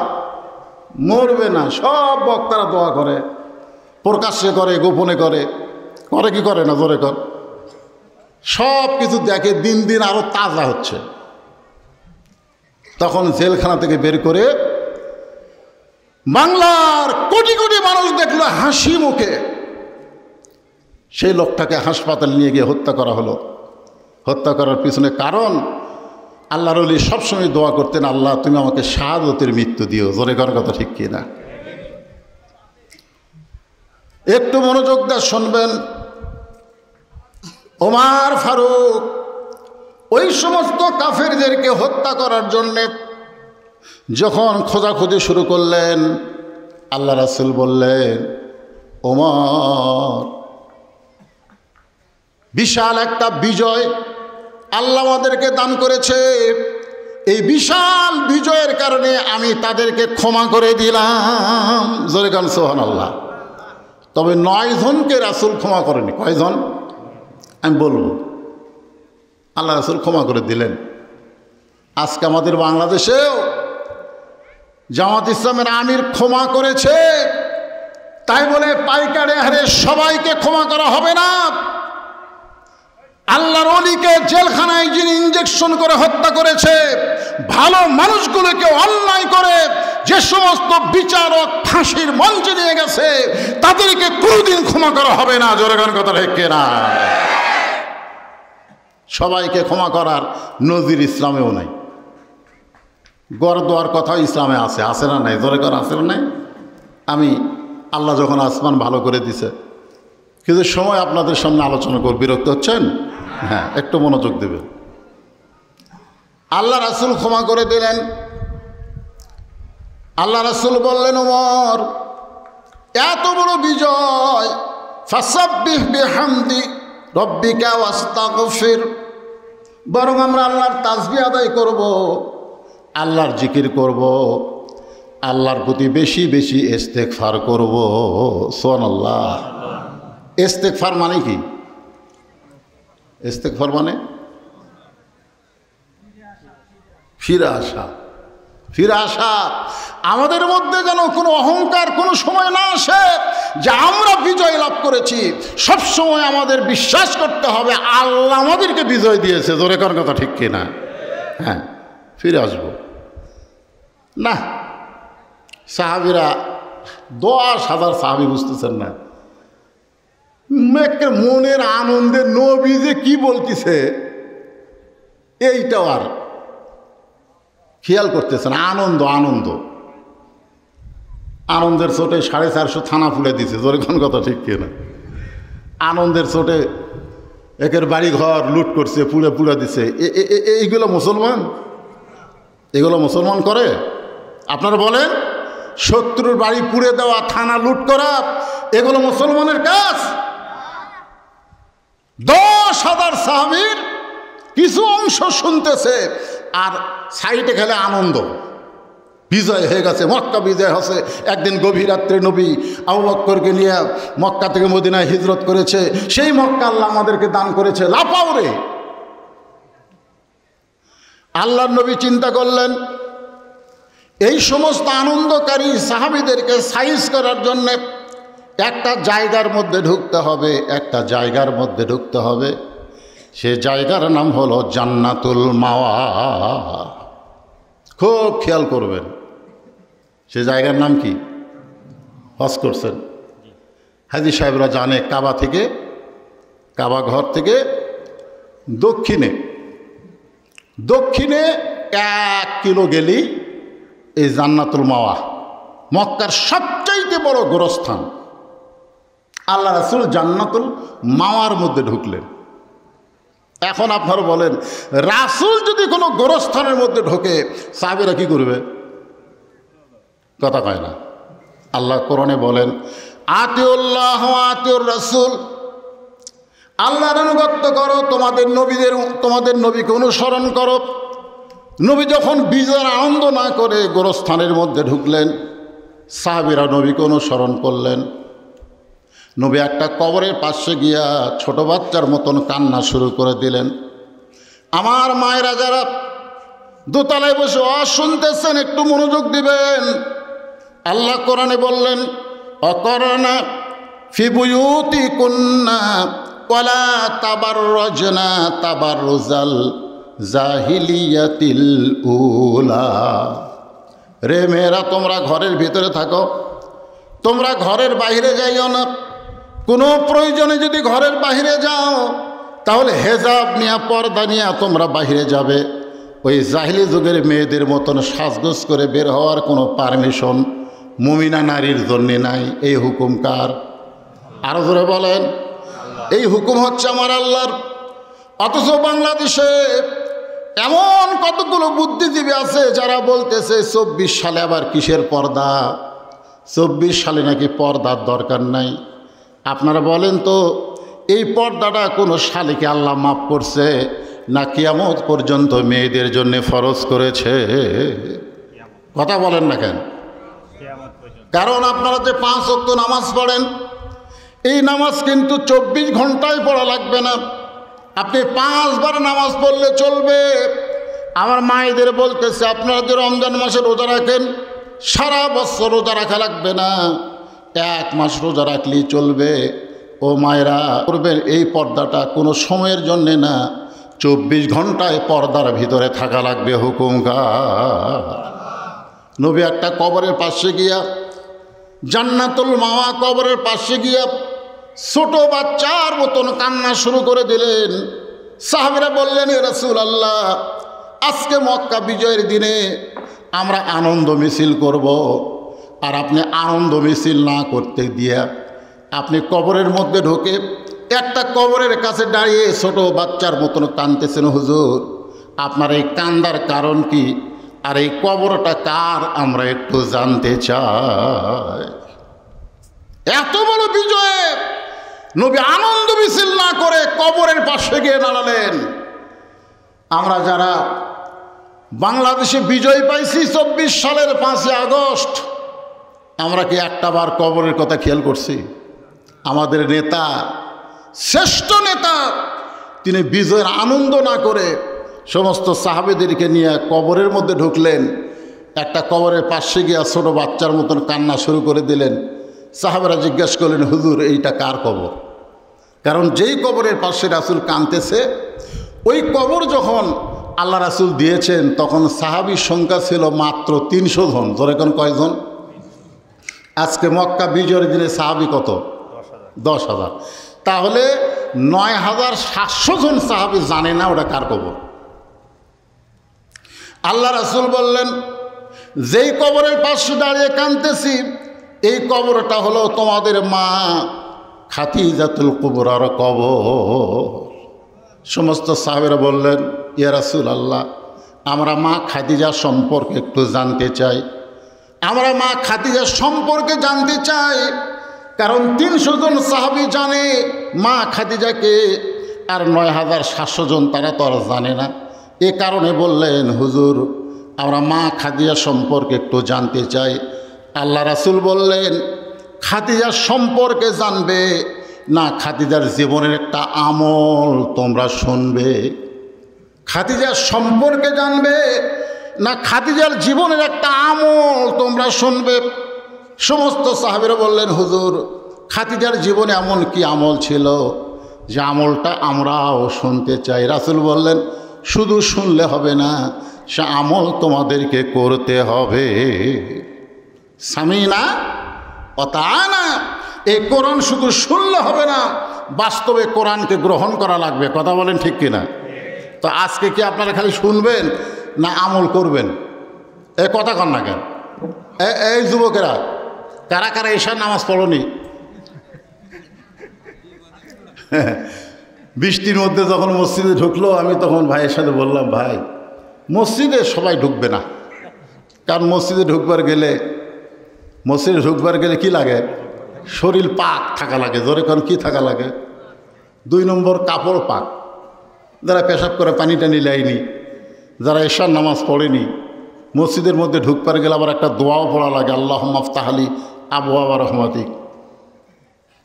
মরবে না। সব বক্তারা দোয়া করে, প্রকাশ্যে করে, গোপনে করে, করে কি করে না? জোরে কর। সব কিছু দেখে দিন দিন আরো তাজা হচ্ছে। তখন জেলখানা থেকে বের করে বাংলার কোটি কোটি মানুষ দেখলো হাসি মুখে। সেই লোকটাকে হাসপাতাল নিয়ে গিয়ে হত্যা করা হলো। হত্যা করার পিছনে কারণ আল্লাহর ওলি সবসময় দোয়া করতেন, আল্লাহ তুমি আমাকে শাহাদতের মৃত্যু দিও। জোরে করার কথা ঠিক কিনা? একটু মনোযোগ দিয়ে শুনবেন। ওমর ফারুক ওই সমস্ত কাফেরদেরকে হত্যা করার জন্যে যখন খোঁজাখুঁজি শুরু করলেন, আল্লাহ রাসূল বললেন, ওমর, বিশাল একটা বিজয় আল্লাহ আমাদেরকে দান করেছে, এই বিশাল বিজয়ের কারণে আমি তাদেরকে ক্ষমা করে দিলাম। জোরে গান সুবহানাল্লাহ। তবে 9 জনকে রাসূল ক্ষমা করেনি। কয়জন আমি বলবো? আল্লাহ রাসূল ক্ষমা করে দিলেন। আজকে আমাদের বাংলাদেশেও জামাত ইসলামের আমির ক্ষমা করেছে, তাই বলে পাইকারে হারে সবাইকে ক্ষমা করা হবে না। আল্লাহর ওলিকে জেলখানায় যিনি ইঞ্জেকশন করে হত্যা করেছে, ভালো মানুষগুলোকে অন্যায় করে যে সমস্ত বিচারক ফাঁসির মঞ্চে নিয়ে গেছে, তাদেরকে কোনোদিন ক্ষমা করা হবে না। জোরে গান কথা ঠিক না? সবাইকে ক্ষমা করার নজির ইসলামেও নাই। গড় দেওয়ার কথা ইসলামে আছে, আছে না নাই? জোরে কর, আছে না নাই? আমি আল্লাহ যখন আসমান ভালো করে দিছে, কিন্তু সময় আপনাদের সামনে আলোচনা করব। বিরক্ত হচ্ছেন? হ্যাঁ, একটু মনোযোগ দেবেন। আল্লাহ রাসূল ক্ষমা করে দিলেন। আল্লাহ রাসূল বললেন, ওমর, এত বড় বিজয়, ফাসাব্বিহ বিহামদি রব্বিকা ওয়াস্তাগফির, বরং আমরা আল্লাহর তাসবিহ আদায় করব, আল্লাহর জিকির করব, আল্লাহর প্রতি বেশি বেশি ইস্তেগফার করব। সুবহানাল্লাহ। ইস্তেগফার মানে কি? ইস্তেগফার মানে ফিরে আসা। ফিরে আসা। আমাদের মধ্যে যেন কোনো অহংকার কোনো সময় না আসে যে আমরা বিজয় লাভ করেছি। সব সময় আমাদের বিশ্বাস করতে হবে আল্লাহ আমাদেরকে বিজয় দিয়েছে। জোরে কর কথা ঠিক কিনা? হ্যাঁ, ফিরে আসব না। সাহাবীরা 10,000 সাহাবী, বুঝতেছেন না? মনের আনন্দে নবী যে কি বলতেছে এইটাও আর খেয়াল করতেছেন। আনন্দ আনন্দ আনন্দের চোটে 450 থানা ফুলে দিছে। জোরে কোন কথা ঠিক কিনা? আনন্দের চোটে একের বাড়ি ঘর লুট করছে, পুড়ে পুড়ে দিছে। এইগুলো মুসলমান? এগুলো মুসলমান করে? আপনারা বলেন, শত্রুর বাড়ি পুড়ে দেওয়া, থানা লুট করা, এগুলো মুসলমানের কাজ? 10,000 সাহাবীর কিছু অংশ শুনতেছে আর সাইডে খেলে আনন্দ। বিজয় হয়ে গেছে, মক্কা বিজয় হচ্ছে। একদিন গভীর রাত্রে নবী আবু বকরকে নিয়ে মক্কা থেকে মদিনায় হিজরত করেছে। সেই মক্কা আল্লাহ আমাদেরকে দান করেছে। লাফাও রে! আল্লাহর নবী চিন্তা করলেন, এই সমস্ত আনন্দকারী সাহাবীদেরকে সাইজ করার জন্যে একটা জায়গার মধ্যে ঢুকতে হবে, একটা জায়গার মধ্যে ঢুকতে হবে। সে জায়গার নাম হলো জান্নাতুল মাওয়া। খুব খেয়াল করবেন, সে জায়গার নাম কি? হজ করছেন হাজী সাহেবরা জানে, কাবা থেকে, কাবা ঘর থেকে দক্ষিণে 1 কিলো গেলেই এই জান্নাতুল মাওয়া, মক্কার সবচাইতে বড় গোরস্থান। আল্লাহ রাসূল জান্নাতুল মাওয়ার মধ্যে ঢুকলেন। এখন আপনারা বলেন, রাসূল যদি কোনো গোরস্থানের মধ্যে ঢোকে, সাহাবীরা কি করবে? কথা কয় না। আল্লাহ কোরআনে বলেন, আতিউল্লাহ ওয়া আতিউর রাসূল, আল্লাহর আনুগত্য করো, তোমাদের নবীকে অনুসরণ করো। নবী যখন বিজয়ের আনন্দ না করে গোরস্থানের মধ্যে ঢুকলেন, সাহাবীরা নবীকে অনুসরণ করলেন। নবী একটা কবরের পাশে গিয়া ছোট বাচ্চার মতন কান্না শুরু করে দিলেন। আমার মায়েরা যারা দোতলায় বসে শুনতেছেন, একটু মনোযোগ দিবেন। আল্লাহ কোরআনে বললেন, অকরনা ফি বুয়ুতিকুন্না ওয়ালা তাবাররাজনা তাবাররুজাল জাহিলিয়াতিল উলা। রে মেয়েরা, তোমরা ঘরের ভিতরে থাকো, তোমরা ঘরের বাইরে যাইও না। কোনো প্রয়োজনে যদি ঘরের বাইরে যাও, তাহলে হেজাব নিয়ে, পর্দা নিয়ে তোমরা বাইরে যাবে। ওই জাহিলি যুগের মেয়েদের মতন সাজগোজ করে বের হওয়ার কোনো পারমিশন মুমিনা নারীর জন্যে নাই। এই হুকুম কার? আরো জোরে বলেন। এই হুকুম হচ্ছে আমার আল্লাহর। অথচ বাংলাদেশে এমন কতগুলো বুদ্ধিজীবী আছে যারা বলতেছে 24 সালে আবার কিসের পর্দা, 24 সালে নাকি পর্দার দরকার নাই। আপনারা বলেন তো, এই পর্দাটা কোনো সালেকে আল্লাহ মাফ করছে না কিয়ামত পর্যন্ত মেয়েদের জন্য ফরজ করেছে? কথা বলেন না কেন? কারণ আপনারা যে 5 ওয়াক্ত নামাজ পড়েন, এই নামাজ কিন্তু 24 ঘন্টায় পড়া লাগবে না। আপনি 5 বার নামাজ পড়লে চলবে। আমার মায়েদের বলতেছে, আপনারা যে রমজান মাসে রোজা রাখেন, সারা বছর রোজা রাখা লাগবে না, 1 মাস রোজা রাখলেই চলবে। ও মায়েরা করবেন, এই পর্দাটা কোনো সময়ের জন্যে না, 24 ঘন্টায় পর্দার ভিতরে থাকা লাগবে। হুকুম কার? নবী একটা কবরের পাশে গিয়া, জান্নাতুল মাওয়া কবরের পাশে গিয়া ছোট বাচ্চার মতন কান্না শুরু করে দিলেন। সাহাবীরা বললেন, ইয়া রাসূলুল্লাহ, আজকে মক্কা বিজয়ের দিনে আমরা আনন্দ মিছিল করব, আর আপনি আনন্দ মিছিল না করতে দিয়া আপনি কবরের মধ্যে ঢোকে একটা কবরের কাছে দাঁড়িয়ে ছোট বাচ্চার মতন কাঁদতেছেন। হুজুর, আপনার এই কান্দার কারণ কি? আর এই কবরটা কার আমরা একটু জানতে চাই। এত বড় বিজয়ে নবী আনন্দ মিছিল না করে কবরের পাশে গিয়ে দাঁড়ালেন। আমরা যারা বাংলাদেশে বিজয় পাইছি 24 সালের 5 আগস্ট, আমরা কি একটা বার কবরের কথা খেয়াল করছি? আমাদের নেতা, শ্রেষ্ঠ নেতা, তিনি বিজয়ের আনন্দ না করে সমস্ত সাহাবেদেরকে নিয়ে কবরের মধ্যে ঢুকলেন। একটা কবরের পাশে গিয়ে ছোট বাচ্চার মতন কান্না শুরু করে দিলেন। সাহাবেরা জিজ্ঞেস করলেন, হুজুর, এইটা কার কবর? কারণ যেই কবরের পাশে রাসূল কাঁদতেছে, ওই কবর যখন আল্লাহ রাসূল দিয়েছেন তখন সাহাবীর সংখ্যা ছিল মাত্র 300 জন। ধরে কোন কয়জন? আজকে মক্কা বিজয়ের দিনে সাহাবী কত? 10,000। তাহলে 9,700 জন সাহাবী জানে না ওটা কার কবর। আল্লাহ রাসূল বললেন, যেই কবরের পাশে দাঁড়িয়ে কাঁদতেছি, এই কবরটা হলো তোমাদের মা খাদিজাতুল কুবরার কবর। সমস্ত সাহাবীরা বললেন, ইয়া রাসূলুল্লাহ, আমরা মা খাদিজা সম্পর্কে একটু জানতে চাই, আমরা মা খাদিজা সম্পর্কে জানতে চাই। কারণ 300 জন সাহাবী জানে মা খাদিজাকে, আর 9,700 জন তারা তো আর জানে না। এ কারণে বললেন, হুজুর, আমরা মা খাদিজা সম্পর্কে একটু জানতে চাই। আল্লাহ রাসূল বললেন, খাদিজা সম্পর্কে জানবে না খাদিজার জীবনের একটা আমল তোমরা শুনবে? খাদিজা সম্পর্কে জানবে না খাদিজার জীবনের একটা আমল তোমরা শুনবে? সমস্ত সাহাবীরা বললেন, হুজুর, খাদিজার জীবনে এমন কি আমল ছিল যে আমলটা আমরাও শুনতে চাই। রাসূল বললেন, শুধু শুনলে হবে না, সে আমল তোমাদেরকে করতে হবে। সামিনা ওয়া তাআনা, এই কোরআন শুধু শুনলে হবে না, বাস্তবে কোরআনকে গ্রহণ করা লাগবে। কথা বলেন ঠিক কিনা? তো আজকে কি আপনারা খালি শুনবেন না আমল করবেন? এই কথা কন না কেন? এই যুবকেরা, কারা কারা ঈশার নামাজ পড়নি? বৃষ্টির মধ্যে যখন মসজিদে ঢুকলো, আমি তখন ভাইয়ের সাথে বললাম, ভাই, মসজিদে সবাই ঢুকবে না, কারণ মসজিদে ঢুকবার গেলে কি লাগে? শরীর পাক থাকা লাগে। জোরে কারণ কি থাকা লাগে? 2 নম্বর কাপড় পাক। যারা পেশাব করে পানি টানি লাইনি, যারা ঈশার নামাজ পড়েনি, মসজিদের মধ্যে ঢুকবার গেলে আবার একটা দোয়াও পড়া লাগে, আল্লাহুম্মা আফতাহলি আবওয়াবা রাহমাতিক।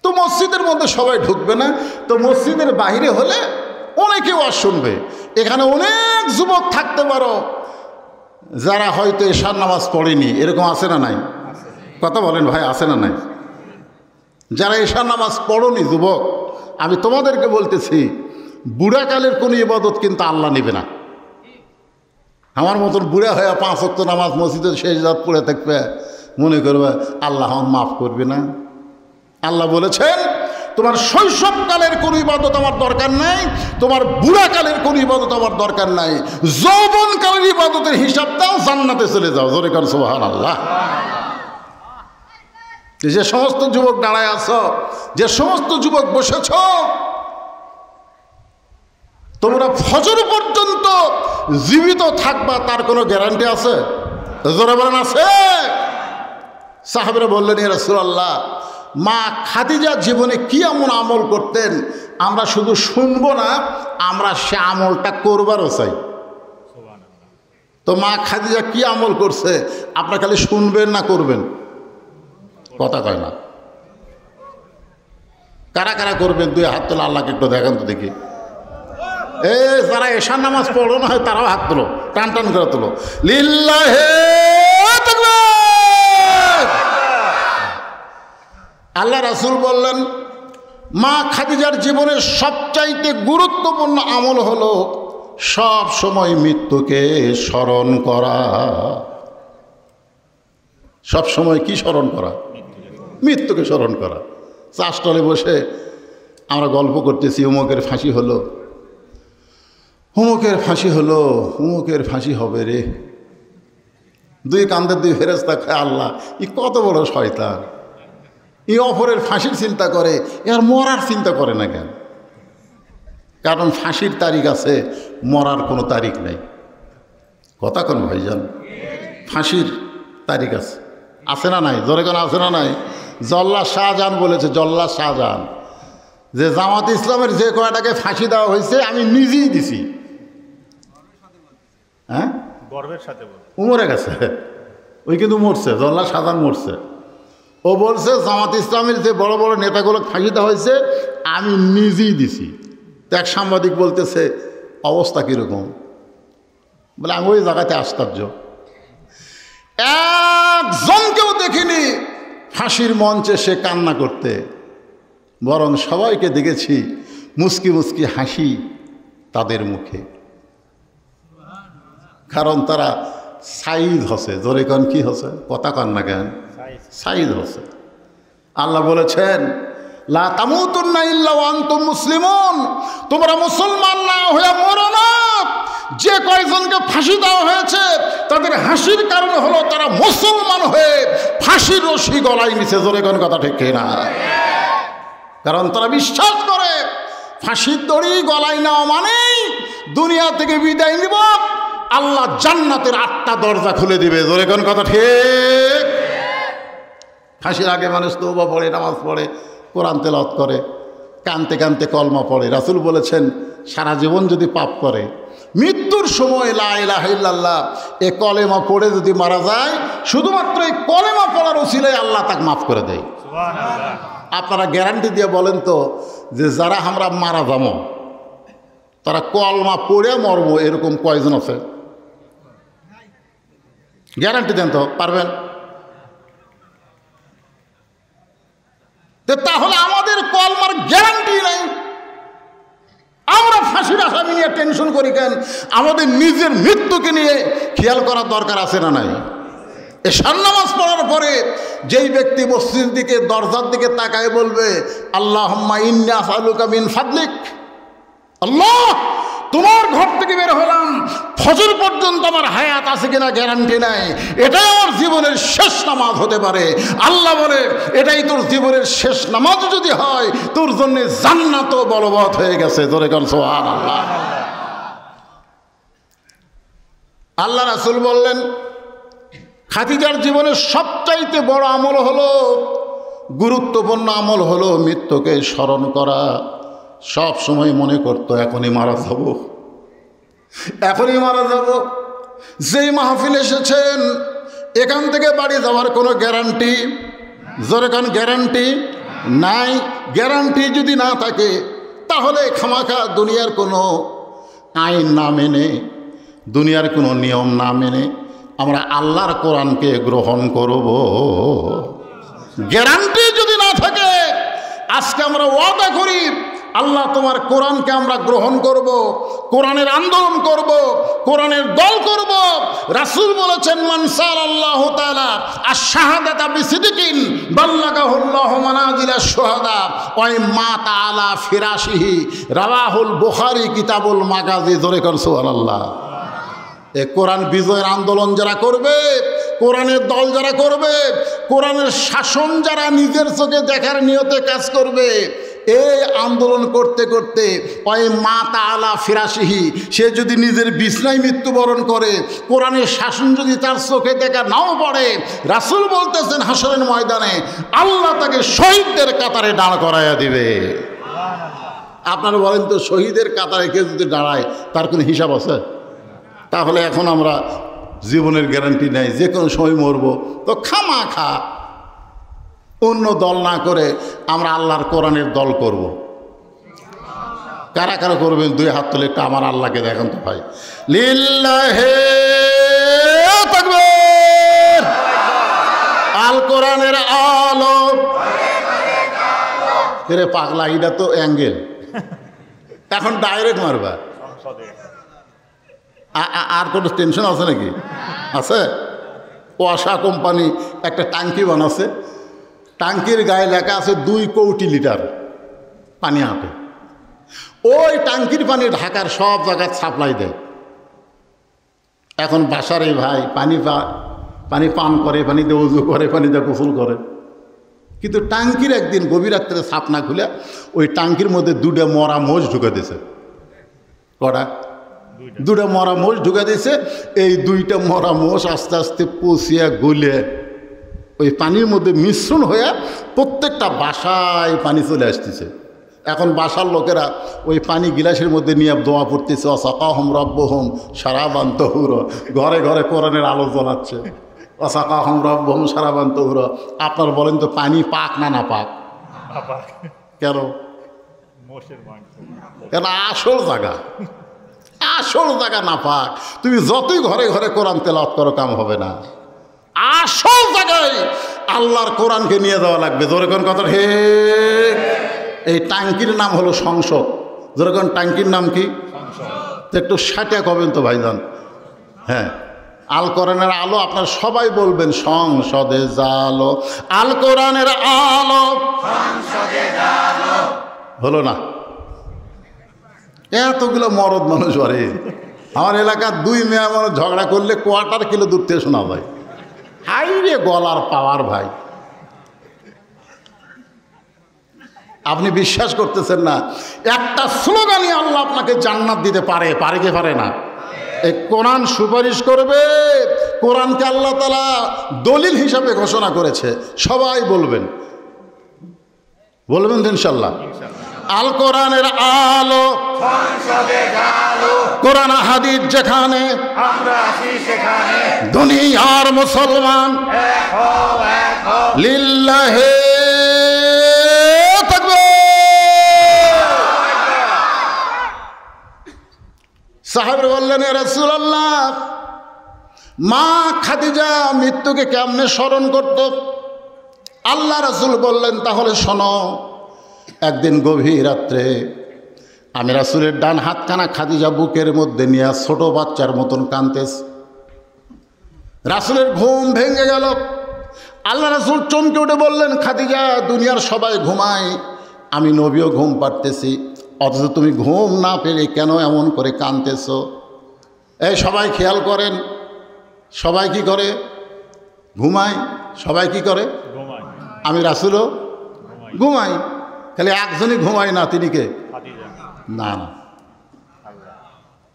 তো মসজিদের মধ্যে সবাই ঢুকবে না, তো মসজিদের বাইরে হলে অনেকে ওয়াজ শুনবে। এখানে অনেক যুবক থাকতে পারো যারা হয়তো ঈশার নামাজ পড়েনি, এরকম আছে না নাই? কথা বলেন ভাই, আছে না নাই? যারা ঈশার নামাজ পড়নি যুবক, আমি তোমাদেরকে বলতেছি, বুড়াকালের কোনো ইবাদত কিন্তু আল্লাহ নেবে না। আমার মতন বুড়া হয়ে 5 ওয়াক্ত নামাজ মসজিদের শেষ রাত পড়ে থাকবে, মনে করবে আল্লাহ মাফ করবে না। আল্লাহ বলেছেন, তোমার শৈশবকালের কোনো ইবাদত আমার দরকার নাই, তোমার বুড়াকালের কোনো ইবাদত আমার দরকার নাই, যৌবনকালের ইবাদতের হিসাব দাও, জান্নাতে চলে যাও। জোরে কান সুবহানাল্লাহ। যে সমস্ত যুবক দাঁড়ায় আছো, যে সমস্ত যুবক বসেছ, তোমরা ফজর পর্যন্ত জীবিত থাকবা তার কোনো গ্যারান্টি আছে? জোরে বলেন আছে? সাহাবীরা বললেন, ইয়া রাসূলুল্লাহ, মা খাদিজা জীবনে কি এমন আমল করতেন আমরা শুধু শুনবো না, আমরা সে আমলটা করবারও চাই। তো মা খাদিজা কি আমল করছে আপনারা খালি শুনবেন না করবেন? কথা কয় না। কারা কারা করবেন? দুই হাত তোলো, আল্লাহকে একটু দেখান তো দেখি। যারা এশার নামাজ পড়ো না হয় তারাও হাত তোলো, টান টান করে তোলো। লিল্লাহে তাকবীর। আল্লাহ রাসূল বললেন, মা খাদিজার জীবনের সবচাইতে গুরুত্বপূর্ণ আমল হলো সব সময় মৃত্যুকে স্মরণ করা। সব সময় কি স্মরণ করা? মৃত্যুকে স্মরণ করা। চাষটলে বসে আমরা গল্প করতেছি, অমুকের ফাঁসি হলো, অমুকের ফাঁসি হলো, অমুকের ফাঁসি হবে রে। দুই কান্দের দুই ফেরেশতা খায়, আল্লাহ ই কত বড় শয়তান, ই অপরের ফাঁসির চিন্তা করে, আর মরার চিন্তা করে না কেন? কারণ ফাঁসির তারিখ আছে, মরার কোনো তারিখ নেই। কথা কোন ভাইজান? ফাঁসির তারিখ আছে, আছে না নাই? জোরে কোন আছে না নাই? জল্লাদ শাহজাহান বলেছে, জল্লাদ শাহজাহান, যে জামাত ইসলামের যে কয়টাকে ফাঁসি দেওয়া হয়েছে আমি নিজেই দিছি। হ্যাঁ, গর্বের সাথে উমরে গেছে, ওই কিন্তু মরছে, জল্লাদ শাহজাহান মরছে। ও বলছে জামাত ইসলামের যে বড় বড় নেতাগুলো ফাঁসি দেওয়া হয়েছে আমি নিজেই দিছি। তো এক সাংবাদিক বলতেছে, অবস্থা কীরকম? বলে আমি ওই জায়গাতে আশ্চর্য, একজনকেও দেখিনি ফাঁসির মঞ্চে সে কান্না করতে, বরং সবাইকে দেখেছি মুস্কি মুস্কি হাসি তাদের মুখে, কারণ তারা সাইদ হসে। জোরে কন কি হসে? কথা কন না কেন? সাইদ হসে। আল্লাহ বলেছেন, লা তামুতুন্না ইল্লা ওয়া আনতুম মুসলিমুন, তোমরা মুসলমান না হয়ে মরো না। যে কয়জনকে ফাঁসি দেওয়া হয়েছে তাদের হাসির কারণ হলো তারা মুসলমান হয়ে ফাঁসির রশি গলায় নিচে। জোরে কোন কথা ঠিক না? কারণ তারা বিশ্বাস করে ফাঁসির দড়ি গলায় নেওয়া মানেই দুনিয়া থেকে বিদায় নিব, আল্লাহ জান্নাতের 8টা দরজা খুলে দিবে। জোরে কোন কথা ঠিক? ফাঁসির আগে মানুষ তওবা পড়ে, নামাজ পড়ে, কোরআন তেলাওয়াত করে, কানতে কানতে কলমা পড়ে। রাসূল বলেছেন, সারা জীবন যদি পাপ করে মৃত্যুর সময় লা ইলাহা ইল্লাল্লাহ এ কলেমা পড়ে যদি মারা যায়, শুধুমাত্র এই কলেমা পড়ার ওসিলায় আল্লাহ তাকে মাফ করে দেয়। সুবহানাল্লাহ। আপনারা গ্যারান্টি দিয়ে বলেন তো যে যারা আমরা মারা যাবো তারা কলমা পড়ে মরবো, এরকম কয়জন আছে? গ্যারান্টি দেন তো, পারবেন? তাহলে আমাদের কলমার গ্যারান্টি নাই, আমরা ফাঁসির আসামি নিয়ে টেনশন করি কেন? আমাদের নিজের মৃত্যুকে নিয়ে খেয়াল করার দরকার আছে না নাই? এশার নামাজ পড়ার পরে যেই ব্যক্তি মসজিদের দিকে, দরজার দিকে তাকায় বলবে, আল্লাহুম্মা ইন্নী আসআলুকা মিন ফাদলিক, আল্লাহ তোমার ঘর থেকে বের হলাম, ফজর পর্যন্ত আমার হায়াত আছে কিনা গ্যারান্টি নাই, এটাই আমার জীবনের শেষ নামাজ হতে পারে। আল্লাহ বলে, এটাই তোর জীবনের শেষ নামাজ যদি হয়, তোর জন্য জান্নাতও বলবৎ হয়ে গেছে। জোরে কান সুবহানাল্লাহ। আল্লাহ রাসূল বললেন, খাদিজার জীবনের সবচাইতে বড় আমল হলো, গুরুত্বপূর্ণ আমল হলো মৃত্যুকে স্মরণ করা। সব সময় মনে করতো এখনই মারা যাব, এখনই মারা যাব। যেই মাহফিল এসেছেন এখান থেকে বাড়ি যাওয়ার কোনো গ্যারান্টি, জোরে কান গ্যারান্টি নাই। গ্যারান্টি যদি না থাকে তাহলে খামাখা দুনিয়ার কোনো আইন না মেনে, দুনিয়ার কোনো নিয়ম না মেনে আমরা আল্লাহর কোরআনকে গ্রহণ করব। গ্যারান্টি যদি না থাকে, আজকে আমরা ওয়াদা করি আল্লাহ তোমার কোরআনকে আমরা গ্রহণ করব, কোরআনের আন্দোলন করব, কোরআনের দল করব। রাসূল বলেছেন মান সাল্লাল্লাহু তাআলা আশ-শাহাদাতা বিসিদকিন বাল্লাগাহুল্লাহু মানাজিলাশ শুহাদা ওয়া মাতা আলা ফিরাশিহি রাওয়াহুল বুখারী কিতাবুল মাগাজি। জোরে কর সুবহানাল্লাহ। এ কোরআন বিজয়ের আন্দোলন যারা করবে, কোরআনের দল যারা করবে, কোরআনের শাসন যারা নিজের চোখে দেখার নিয়তে কাজ করবে, এই আন্দোলন করতে করতে ওই মাতা আলা ফিরাশিহি, সে যদি নিজের বিছনায় মৃত্যুবরণ করে, কোরআনের শাসন যদি তার চোখে দেখা নাও পড়ে, রাসূল বলতেছেন হাসরের ময়দানে আল্লাহ তাকে শহীদদের কাতারে দাঁড় করাইয়া দিবে। আপনারা বলেন তো, শহীদের কাতারে কেউ যদি দাঁড়ায় তার কোনো হিসাব আছে? তাহলে এখন আমরা জীবনের গ্যারান্টি নেই, যে কোনো সময় মরবো, তো খামাখা অন্য দল না করে আমরা আল্লাহর কোরআনের দল করব। কারা কারা করবেন? দুই হাত তুলে একটু আমার আল্লাহকে দেখেন তো ভাই। লিল্লাহে তাকবীর, আল কোরআনের আলো। রে পাগলা, এটা তো অ্যাঙ্গেল, এখন ডাইরেক্ট মারবা। আর কোনো টেনশন আছে নাকি? আছে। ওয়াসা কোম্পানি একটা ট্যাঙ্কি বানাচ্ছে, ট্যাঙ্কির গায়ে লেখা আছে 2 কোটি লিটার পানি আটে। ওই ট্যাঙ্কির পানি ঢাকার সব জায়গায় সাপ্লাই দেয়। এখন বাসার এই ভাই পানি পান করে, পানিতে উজু করে, পানিতে গোসল করে, কিন্তু ট্যাঙ্কির একদিন গভীর রাত্রে ছাপ না খুলে ওই ট্যাঙ্কির মধ্যে 2টা মরা মোষ ঢুকে দিয়েছে। কটা? 2টা মরা মোষ ঢুকে দিয়েছে। এই 2টা মরা মোষ আস্তে আস্তে পচিয়া গলে ওই পানির মধ্যে মিশ্রণ হয়ে প্রত্যেকটা বাসায় পানি চলে আসতেছে। এখন বাসার লোকেরা ওই পানি গিলাসের মধ্যে নিয়ে দোয়া পড়তেছে, ওয়াসাকাহুম রাব্বুহুম শারাবান তাহুরা। ঘরে ঘরে কোরআনের আলো জ্বলাচ্ছে, ওয়াসাকাহুম রাব্বুহুম শারাবান তাহুরা। আপনার বলেন তো, পানি পাক না না পাক? কেন? কেন? আসল জায়গা না পাক। তুমি যতই ঘরে ঘরে কোরআন তেলাওয়াত করো, কাম হবে না। আসল জায়গায় আল্লাহর কোরআনকে নিয়ে যাওয়া লাগবে। যেরকম কথা হে, এই ট্যাঙ্কির নাম হলো সংসদ। যেরকম ট্যাঙ্কির নাম কি? একটু সাটা কবেন তো ভাইজান। হ্যাঁ, আল কোরআনের আলো। আপনার সবাই বলবেন সংসদে জালো, আল কোরআনের আলো হলো না? এতগুলো মরদ মানুষ করে। আমার এলাকার 2 মেয়ে মানুষ ঝগড়া করলে কোয়ার্টার কিলো দূর থেকে শোনা যায়। হাই রে গলার পাওয়ার ভাই, আপনি বিশ্বাস করতেছেন না, একটা স্লোগানই আল্লাহ আপনাকে জান্নাত দিতে পারে। পারে কি পারে না? এই কোরআন সুপারিশ করবে। কোরআনকে আল্লাহ তাআলা দলিল হিসাবে ঘোষণা করেছে। সবাই বলবেন তো ইনশাল্লাহ। আল কোরআনের আলো, কোরআন হাদিস যেখানে, দুনিয়ার মুসলমান লিল্লাহে তাকবীর। সাহাবীরা বললেন, ইয়া রাসূলুল্লাহ, মা খাদিজা মৃত্যুকে কেমনে স্মরণ করত? আল্লাহ রাসূল বললেন, তাহলে শোনো। একদিন গভীর রাত্রে আমি রাসূলের ডান হাতখানা খাদিজা বুকের মধ্যে নিয়ে ছোট বাচ্চার মতন কাঁদতেছে। রাসূলের ঘুম ভেঙে গেল। আল্লাহ রাসূল চমকে উঠে বললেন, খাদিজা, দুনিয়ার সবাই ঘুমায়, আমি নবীও ঘুম পাড়তেছি, অথচ তুমি ঘুম না পেলে কেন এমন করে কাঁদতেছ? এই সবাই খেয়াল করেন, সবাই কি করে? ঘুমায়। সবাই কি করে? আমি রাসূলও ঘুমাই। খালি একজনই ঘুমায় না, তিনি কে? না না,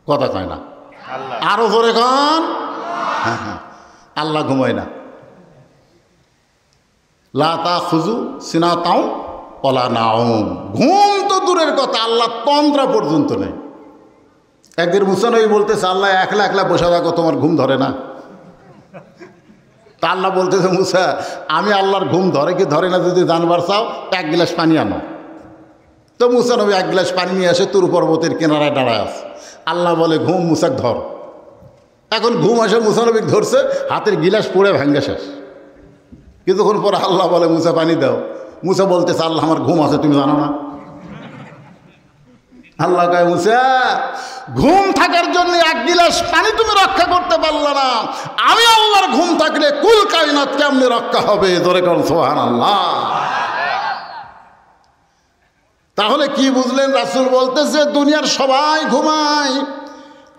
কথা কয় না, আরো জোরে কন। হ্যাঁ হ্যাঁ, আল্লাহ ঘুমায় না। লা তাখুযু সিনাতাও ওয়ালা নাওম। ঘুম তো দূরের কথা, আল্লাহ তন্দ্রা পর্যন্ত নেই। একদিন মুসা নবী বলতেছে, আল্লাহ একলা একলা বসে থাকো, তোমার ঘুম ধরে না? তা আল্লাহ বলতেছে, মুসা, আমি আল্লাহর ঘুম ধরে কি ধরে না যদি জানবার চাও, 1 গ্লাস পানি আনো। তো মুসা নবী 1 গ্লাস পানি নিয়ে আসে, তুর পর্বতের কিনারায় দাঁড়ায় আছে। আল্লাহ বলে, ঘুম মুসাক ধর। এখন ঘুম আসে, মুসা নবী ধরছে, হাতের গিলাস পড়ে ভেঙ্গে শেষ। কিছুক্ষণ পর আল্লাহ বলে, মুসা পানি দাও। মুসা বলতেছে, আল্লাহ আমার ঘুম আছে, তুমি জানো না? আল্লাহ কয় মুসা, ঘুম থাকার জন্য এক গিলাস পানি তুমি রক্ষা করতে পারলে না, আমি আল্লাহর ঘুম থাকলে কুল কায়নাত কেমনে রক্ষা হবে? ধরে কোন সুবহানাল্লাহ। তাহলে কি বুঝলেন? রাসূল বলতেছে দুনিয়ার সবাই ঘুমায়,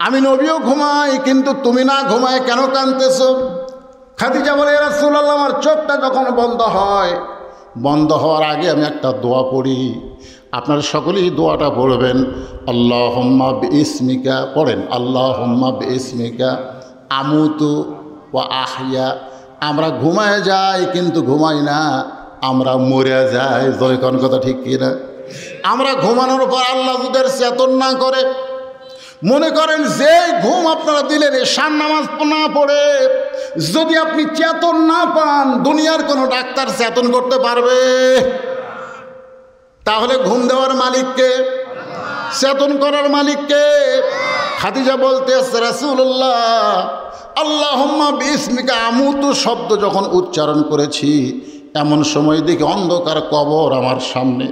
আমি নবীও ঘুমাই, কিন্তু তুমি না ঘুমায় কেন কাঁদতেছ? খাদিজা বলে, ইয়া রাসূলুল্লাহ, আমার চোখটা যখন বন্ধ হয়, বন্ধ হওয়ার আগে আমি একটা দোয়া পড়ি, আপনারা সকলেই দোয়াটা পড়বেন। আল্লাহুম্মা বিইসমিকা, পড়েন, আল্লাহুম্মা বিইসমিকা আমুতু ওয়া আহইয়া। আমরা ঘুমায় যাই কিন্তু ঘুমাই না, আমরা মরে যাই। জয় কোন কথা ঠিক কিনা? আমরা ঘুমানোর পর আল্লাহ যদি চেতন না করে, মনে করেন যে ঘুম আপনারা দিলেন এশার নামাজ না পড়ে যদি আপনি চেতন না পান, দুনিয়ার কোনো ডাক্তার চেতন করতে পারবে? তাহলে ঘুম দেওয়ার মালিককে, চেতন করার মালিককে? খাদিজা বলতেছে, রাসূলুল্লাহ, আল্লাহুম্মা বিইসমিকা আমুতু শব্দ যখন উচ্চারণ করেছি, এমন সময় দেখি অন্ধকার কবর আমার সামনে,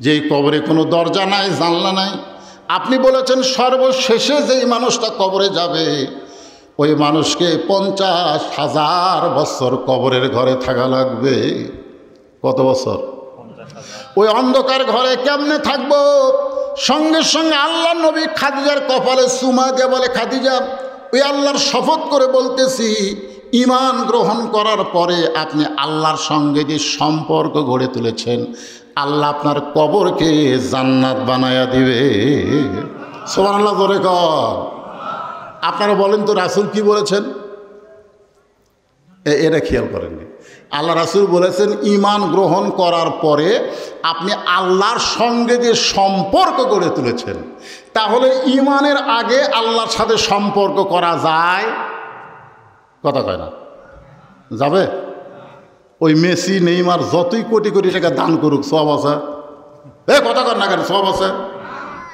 যেই কবরে কোনো দরজা নাই, জানলা নাই। আপনি বলেছেন সর্বশেষে যেই মানুষটা কবরে যাবে, ওই মানুষকে 50,000 বছর কবরের ঘরে থাকা লাগবে। কত বছর? ওই অন্ধকার ঘরে কেমনে থাকবো? সঙ্গে সঙ্গে আল্লাহ নবী খাদিজার কপালে চুমা দিয়ে বলে, খাদিজা, ওই আল্লাহর শপথ করে বলতেছি, ঈমান গ্রহণ করার পরে আপনি আল্লাহর সঙ্গে যে সম্পর্ক গড়ে তুলেছেন, আল্লাহ আপনার কবরকে জান্নাত বানায়া দিবে। সুবহানাল্লাহ, জোরে কর। আপনারা বলেন তো রাসূল কি বলেছেন? এটা খেয়াল করেননি। আল্লাহ রাসূল বলেছেন, ঈমান গ্রহণ করার পরে আপনি আল্লাহর সঙ্গে যে সম্পর্ক গড়ে তুলেছেন, তাহলে ঈমানের আগে আল্লাহর সাথে সম্পর্ক করা যায়? কথা কয় না? যাবে? ওই মেসি নেইমার যতই কোটি কোটি টাকা দান করুক, সওয়াব আছে? কথা কর না কেন? সওয়াব আছে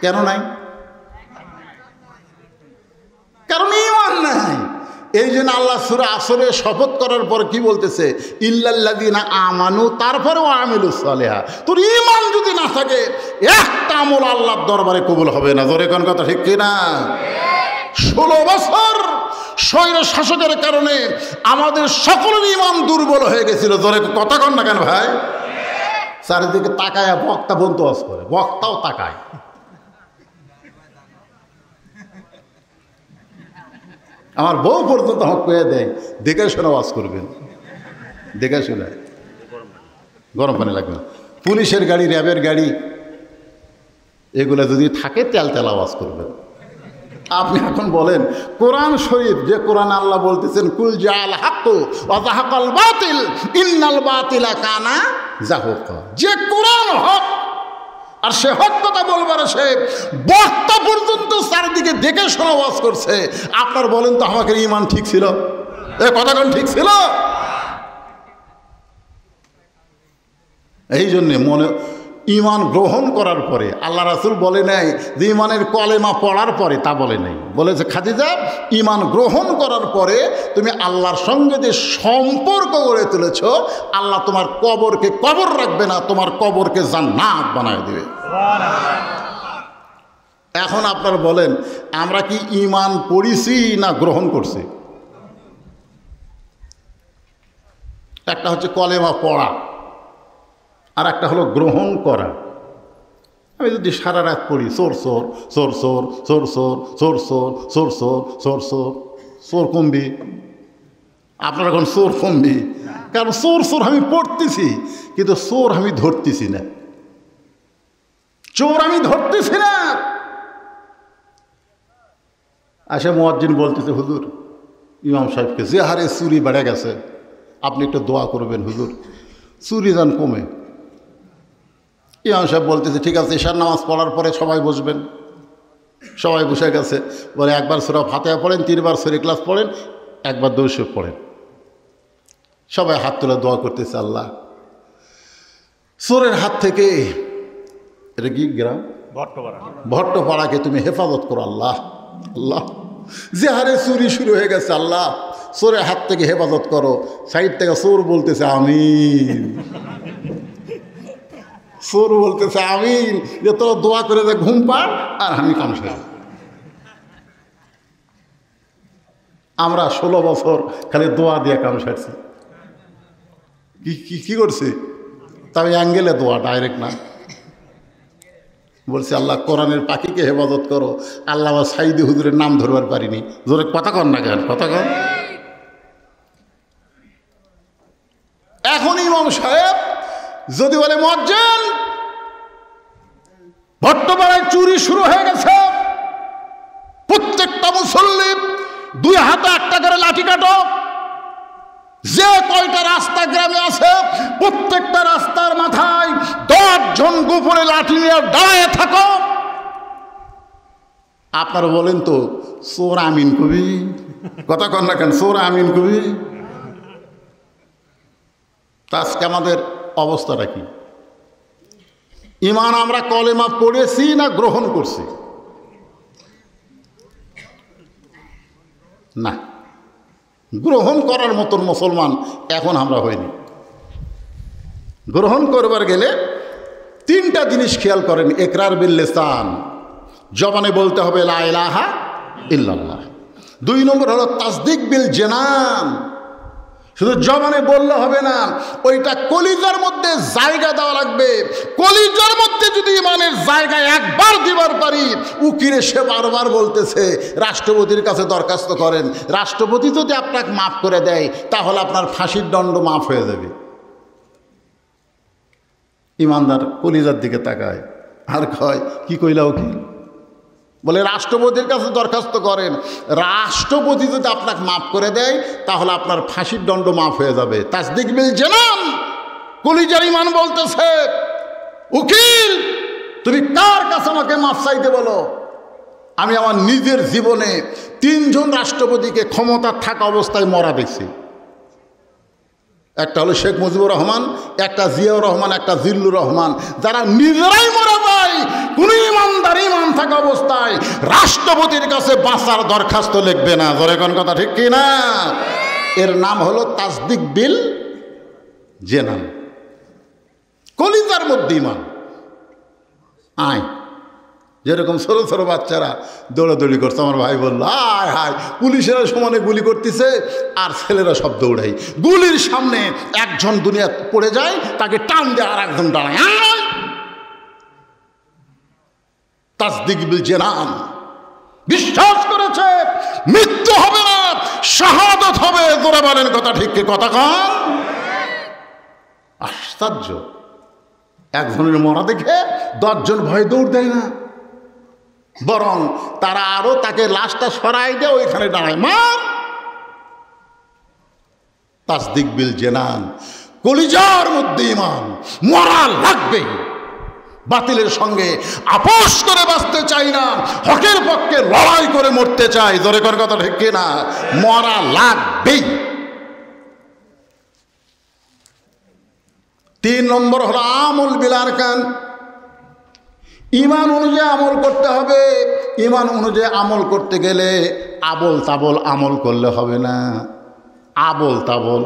কেন নাই? কারণ ঈমান নাই। এই জন্য আল্লাহ সূরা আসরে শপথ করার পর কি বলতেছে? ইল্লাল্লাযীনা আমানু, তারপরেও আমিলুস সালিহাত। তোর ঈমান যদি না থাকে, একটা আমল আল্লাহর দরবারে কবুল হবে না। জোরে কোন কথা ঠিক কিনা? 16 বছর স্বৈর শাসকের কারণে আমাদের সকলের ঈমান দুর্বল হয়ে গেছিল। জোরে কথা কন না কেন ভাই? চারিদিকে তাকায় বক্তা বন্ধু ওয়াজ করে, বক্তাও তাকায়। আমার বউ পর্যন্ত হক পেয়ে দেয়, দেখে শোনা ওয়াজ করবেন, দেখে শোনা। গরম পানি লাগবে না। পুলিশের গাড়ি, র্যাবের গাড়ি, এগুলো যদি থাকে তেল তেল আওয়াজ করবেন। আপনি এখন বলেন কোরআন শরীফ, যে কোরআন আল্লাহ বলতেছেন, কুল জাআল হাক্কু ওয়া যাহাকাল বাতিল ইন্নাল বাতিলা কানা যাহুকা, যে কোরআন হক, আর সে হক কথা বলবার সে বক্তা পর্যন্ত চারিদিকে দেখে শোনা ওয়াজ করছে। আপনার বলেন তো আমাকে ঈমান ঠিক ছিল? কথা কোন ঠিক ছিল? এই জন্যে মনে ঈমান গ্রহণ করার পরে আল্লাহ রাসূল বলে নাই যে ঈমানের কলেমা পড়ার পরে, তা বলে নাই। বলেছে খাদিজা, ঈমান গ্রহণ করার পরে তুমি আল্লাহর সঙ্গে যে সম্পর্ক গড়ে তুলেছ, আল্লাহ তোমার কবরকে কবর রাখবে না, তোমার কবরকে জান্নাত বানায় দেবে। এখন আপনারা বলেন, আমরা কি ঈমান পড়িছি না গ্রহণ করছি? একটা হচ্ছে কলেমা পড়া, আর একটা হলো গ্রহণ করা। আমি যদি সারা রাত পড়ি চোর চোর চোর চোর চোর চোর চোর চোর চোর চোর চোর চোর চোর কমবি? আপনারা এখন চোর কমবি? কারণ চোর চোর আমি পড়তেছি, কিন্তু চোর আমি ধরতেছি না। চোর আমি ধরতেছি না। আসে মুয়াজ্জিন বলতেছে, হুজুর, ইমাম সাহেবকে, যে হারে চুরি বেড়ে গেছে, আপনি একটু দোয়া করবেন হুজুর, চুরি যান কমে। ইমাম সাহেব বলতেছে, ঠিক আছে, ঈশার নামাজ পড়ার পরে সবাই বসবেন। সবাই বসে গেছে। বলে একবার সূরা ফাতিহা পড়েন, 3 বার সূরা ইখলাস পড়েন, একবার দরুদ শরীফ পড়েন। সবাই হাত তুলে দোয়া করতেছে, আল্লাহ চোরের হাত থেকে, এটা কি গ্রাম? ভট্টপাড়াকে তুমি হেফাজত করো আল্লাহ। আল্লাহ, যে হারে চুরি শুরু হয়ে গেছে, আল্লাহ চোরের হাত থেকে হেফাজত করো। সাইড থেকে চোর বলতেছে আমিন। চোর বলতেছে আমিন, যে তোর দোয়া করে যে ঘুম পাড় আর আমি কাম সারি। আমরা 16 বছর খালি দোয়া দিয়ে কাম সারছি। কি করছি? তবে অ্যাঙ্গেলে দোয়া, ডাইরেক্ট না। বলছি আল্লাহ কোরআনের পাখিকে হেফাজত করো। আল্লাহ সাইদি হুজুরের নাম ধরবার পারিনি। জোরে কথা কন না কেন? কথা কন। এখন ইমাম সাহেব যদি বলে মুয়াজ্জিন ভট্টপাড়ায় চুরি শুরু হয়ে গেছে, প্রত্যেকটা মুসল্লি 2 হাতে একটা করে লাঠি কাটো, যে কয়টা রাস্তা গ্রামে আছে প্রত্যেকটা রাস্তার মাথায় 10 জন গোপনে লাঠি নিয়ে দাঁড়ায় থাকো। আপনারা বলেন তো চোর আমিন কবি? কথা কন না কেন? চোর আমিন কবি? তা আজকে আমাদের অবস্থাটা কি? ঈমান আমরা কলেমা পড়েছি না গ্রহণ করছি? না, গ্রহণ করার মতন মুসলমান এখন আমরা হইনি। গ্রহণ করবার গেলে 3টা জিনিস খেয়াল করেন। ইকরার বিল লিসান, জবানে বলতে হবে লা ইলাহা ইল্লাল্লাহ। 2 নম্বর হলো তাসদিক বিল জানান, শুধু জবানে বললে হবে না, ওইটা কলিজার মধ্যে জায়গা দেওয়া লাগবে। কলিজার মধ্যে যদি ইমানের জায়গা একবার দিবার পারি, উকিলে সে বারবার বলতেছে রাষ্ট্রপতির কাছে দরখাস্ত করেন, রাষ্ট্রপতি যদি আপনাকে মাফ করে দেয় তাহলে আপনার ফাঁসির দণ্ড মাফ হয়ে যাবে। ইমানদার কলিজার দিকে তাকায় আর কয় কি কইলা উকিল? বলে রাষ্ট্রপতির কাছে দরখাস্ত করেন, রাষ্ট্রপতি যদি আপনাকে মাফ করে দেয় তাহলে আপনার ফাঁসির দণ্ড মাফ হয়ে যাবে। তাসদিক বিল জানান, কলিজার ঈমান বলতেছে উকিল তুমি কার কাছে আমাকে মাফ চাইতে বলো? আমি আমার নিজের জীবনে 3 জন রাষ্ট্রপতিকে ক্ষমতা থাকা অবস্থায় মরা দেখছি। একটা হলো শেখ মুজিবুর রহমান, একটা জিয়াউর রহমান, একটা জিল্লুর রহমান, যারা নিজেরাই মরা যায়। কোন ইমানদার ঈমান থাকা অবস্থায় রাষ্ট্রপতির কাছে বাঁচার দরখাস্ত লিখবে না। ধরে কোন কথা ঠিক কি না? এর নাম হলো তাসদিক বিল জানান, কলিজার মধ্যে ঈমান। আয় যেরকম ছোটো ছোটো বাচ্চারা দৌড়াদৌড়ি করছে, আমার ভাই বললো আয় হায় পুলিশেরা সমানে গুলি করতেছে আর ছেলেরা সব দৌড়াই। গুলির সামনে একজন দুনিয়া পড়ে যায়, তাকে টান দিয়ে আর একজন দাঁড়ায়। তাসদিক বিল জানান, বিশ্বাস করেছে মৃত্যু হবে না, শাহাদাত হবে। তোরা বলেন কথা ঠিক কি? কথা কন। আশ্চর্য, একজনের মরা দেখে 10 জন ভয় দৌড় দেয় না, বরং তারা আরো তাকে লাশটা সরাই দিয়ে ওইখানে দাঁড়ায় মার। তাসদিক বিল জানান, কলিজার মধ্যে ঈমান, মরা লাগবে। বাতিলের সঙ্গে আপোষ করে বাঁচতে চাই না, হকের পক্ষে লড়াই করে মরতে চাই। জোরে কর কথা ঠিক না? মরা লাগবেই। 3 নম্বর হলো আমল বিল আরকান, ঈমান অনুযায়ী আমল করতে হবে। ঈমান অনুযায়ী আমল করতে গেলে আবল তাবল আমল করলে হবে না। আবল তাবল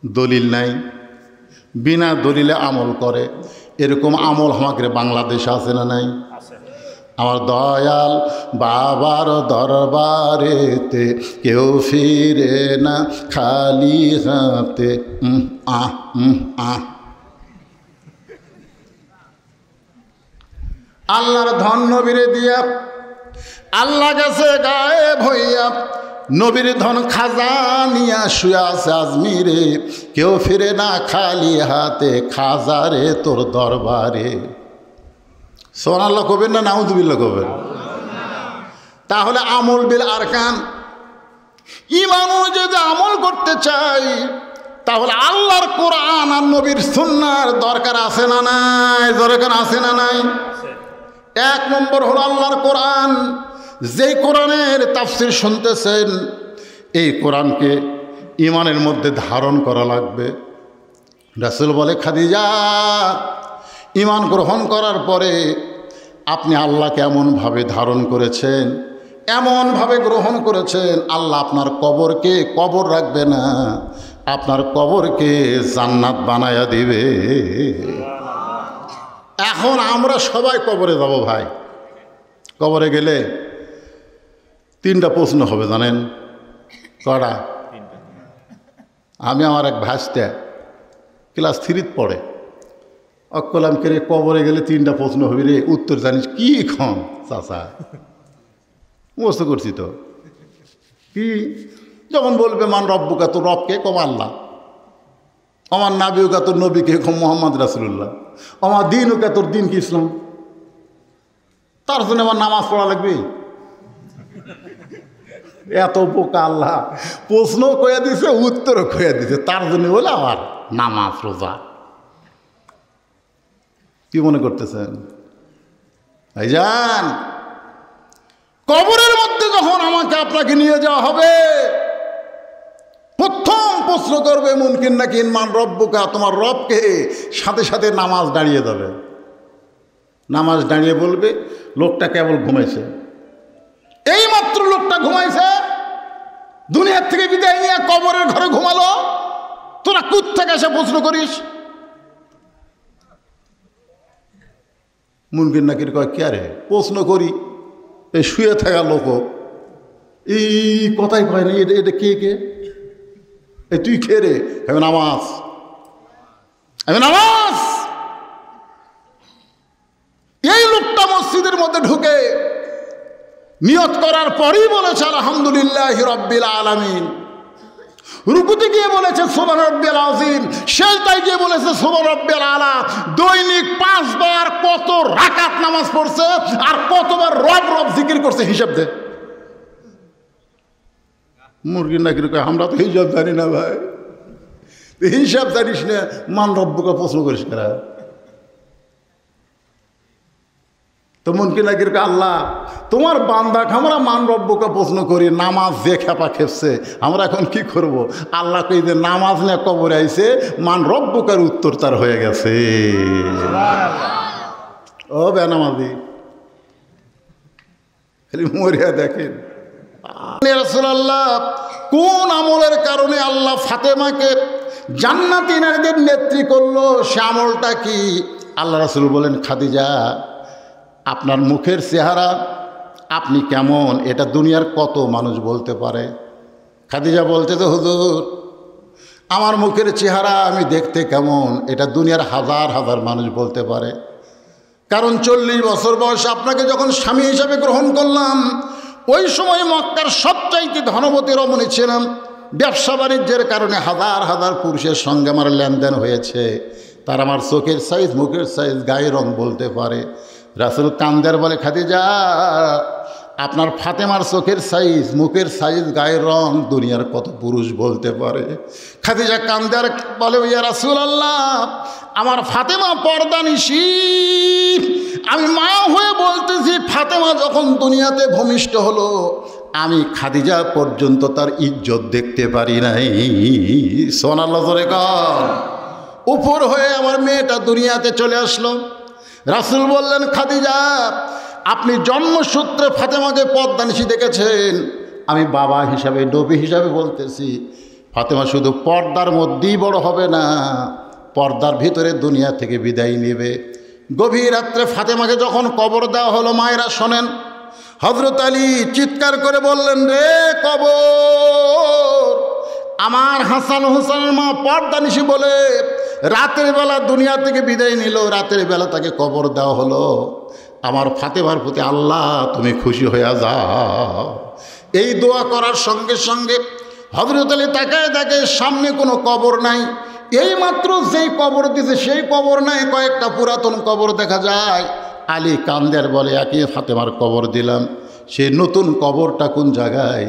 দলিল নাই, বিনা দলিলে আমল করে, এরকম আমল আমাদের বাংলাদেশে আছে না নাই? আমার দয়াল বাবার দরবারেতে কেউ ফিরে না খালি হাতে। আল্লাহর ধন নবীরে দিয়া আল্লাহ গেছে গায়েব হইয়া, নবীর ধন খাজা নিয়া শুয়ে আছে আজমিরে, কেউ ফিরে না খালি হাতে খাজারে তোর দরবারে। সুবহানাল্লাহ কবেন না নাউযুবিল্লাহ কবেন? তাহলে আমল বিল আরকান, ঈমান অনুযায়ী আমল করতে চাই তাহলে আল্লাহর কোরআন আর নবীর সুন্নাহর দরকার আছে না নাই? দরকার আছে না নাই? 1 নম্বর হলো আল্লাহর কোরআন। যেই কোরআনের তাফসীর শুনতেছেন, এই কোরআনকে ঈমানের মধ্যে ধারণ করা লাগবে। রাসূল বলে খাদিজা, ঈমান গ্রহণ করার পরে আপনি আল্লাহকে এমনভাবে ধারণ করেছেন, এমনভাবে গ্রহণ করেছেন, আল্লাহ আপনার কবরকে কবর রাখবে না, আপনার কবরকে জান্নাত বানায়া দিবে। এখন আমরা সবাই কবরে যাব ভাই। কবরে গেলে 3টা প্রশ্ন হবে জানেন কটা? আমি আমার এক ভাইস্তা ক্লাস 3 পড়ে অকলাম করে কবরে গেলে 3টা প্রশ্ন হবে রে, উত্তর জানিস কি? খন চাচা মুখস্থ করছি তো। কি যখন বলবে মান রব্বুকা, তোর রবকে কম আল্লাহ, আমার নাবিউকা তোর নবীকে কম মোহাম্মদ রাসূলুল্লাহ, আমার দিনুকা তোর দিন কি ইসলাম, তার জন্য আমার নামাজ পড়া লাগবে। এত বোকা আল্লাহ, প্রশ্ন কয়ে দিছে উত্তরও কয়ে দিছে, তার জন্য বলে আমার নামাজ রোজা। কি মনে করতেছেন ভাইজান? কবরের মধ্যে যখন আমাকে আপনাকে নিয়ে যাওয়া হবে, প্রথম প্রশ্ন করবে মুনকির নাকির মান রব্বুকা, তোমার রবকে। সাথে সাথে নামাজ দাঁড়িয়ে যাবে। নামাজ দাঁড়িয়ে বলবে লোকটা কেবল ঘুমাইছে, এই মাত্র লোকটা ঘুমাইছে, দুনিয়ার থেকে বিদায় নিয়ে কবরের ঘরে ঘুমালো, তোরা কোত্থেকে এসে প্রশ্ন করিস? মুনকির নাকির কয় কে রে প্রশ্ন করি? এই শুয়ে থাকা লোক এই কথাই কয় না, এটা কে কে? এই তুই খে রে? আমি নামাজ, আমি নামাজ। এই লোকটা মসজিদের মধ্যে ঢুকে নিয়ত করার পরই বলেছে আলহামদুলিল্লাহি রাব্বিল আলামিন। রুকুতে গিয়ে বলেছে সুবহান রাব্বিল আযীম, সিজদায় গিয়ে বলেছে সুবহান রাব্বিল আলা। দৈনিক 5 বার কত রাকাত নামাজ পড়ছে আর কতবার রব রব জিকির করছে হিসাব দে। মুরগির নাকি আমরা তো হিসাব জানি না ভাই। হিসাব জানিস না, মান রব্বুকে প্রশ্ন করিস কারা? তো মুনকির নাকির আল্লাহ তোমার বান্দাকে আমরা মান রব্বুকে প্রশ্ন করি, নামাজ যে খেপা খেপছে, আমরা এখন কি করব? আল্লাহ কই যে নামাজ নিয়ে কবরে আইছে, মান রব্বুকার উত্তর তার হয়ে গেছে। ও বেনামাজি খালি মরিয়া দেখেন। রাসূলুল্লাহ কোন আমলের কারণে আল্লাহ ফাতেমাকে জান্নাতি নারীদের নেত্রী করলো, সে আমলটা কি? আল্লাহ রাসূল বলেন খাদিজা, আপনার মুখের চেহারা আপনি কেমন এটা দুনিয়ার কত মানুষ বলতে পারে। খাদিজা বলতে তো হুজুর আমার মুখের চেহারা আমি দেখতে কেমন এটা দুনিয়ার হাজার হাজার মানুষ বলতে পারে। কারণ 40 বছর বয়সে আপনাকে যখন স্বামী হিসাবে গ্রহণ করলাম, ওই সময় মক্কার সবচাইতে ধনবতী রমণী ছিলাম। ব্যবসা বাণিজ্যের কারণে হাজার হাজার পুরুষের সঙ্গে আমার লেনদেন হয়েছে। তার আমার চোখের সাইজ, মুখের সাইজ, গায়ের রং বলতে পারে। রাসূল কান্দার বলে খাদিজা, আপনার ফাতেমার চোখের সাইজ, মুখের সাইজ, গায়ের রং দুনিয়ার কত পুরুষ বলতে পারে। খাদিজা কান্দার বলে ইয়া রাসূলুল্লাহ, আমার ফাতেমা পর্দানিশী, আমি মা হয়ে বলতেছি ফাতেমা যখন দুনিয়াতে ভূমিষ্ঠ হলো, আমি খাদিজা পর্যন্ত তার ইজ্জত দেখতে পারি নাই। সুবহানাল্লাহ জোরে কর। উপর হয়ে আমার মেয়েটা দুনিয়াতে চলে আসলো। রাসূল বললেন খাদিজা, আপনি জন্মসূত্রে ফাতেমাকে পর্দানিশী দেখেছেন, আমি বাবা হিসাবে, নবী হিসাবে বলতেছি, ফাতেমা শুধু পর্দার মধ্যেই বড় হবে না, পর্দার ভিতরে দুনিয়া থেকে বিদায় নেবে। গভীর রাত্রে ফাতেমাকে যখন কবর দেওয়া হলো, মায়েরা শোনেন, হযরত আলী চিৎকার করে বললেন রে কবর, আমার হাসান হোসেনের মা পর্দানিশী বলে রাতের বেলা দুনিয়া থেকে বিদায় নিল, রাতের বেলা তাকে কবর দেওয়া হলো। আমার ফাতেমার প্রতি আল্লাহ তুমি খুশি হয়ে যাও। এই দোয়া করার সঙ্গে সঙ্গে হযরত আলী তাকায় দেখে সামনে কোনো কবর নাই। এই মাত্র যেই কবর দিছে সেই কবর নাই, কয়েকটা পুরাতন কবর দেখা যায়। আলী কান্দের বলে একই ফাতেমার কবর দিলাম, সে নতুন কবরটা কোন জায়গায়?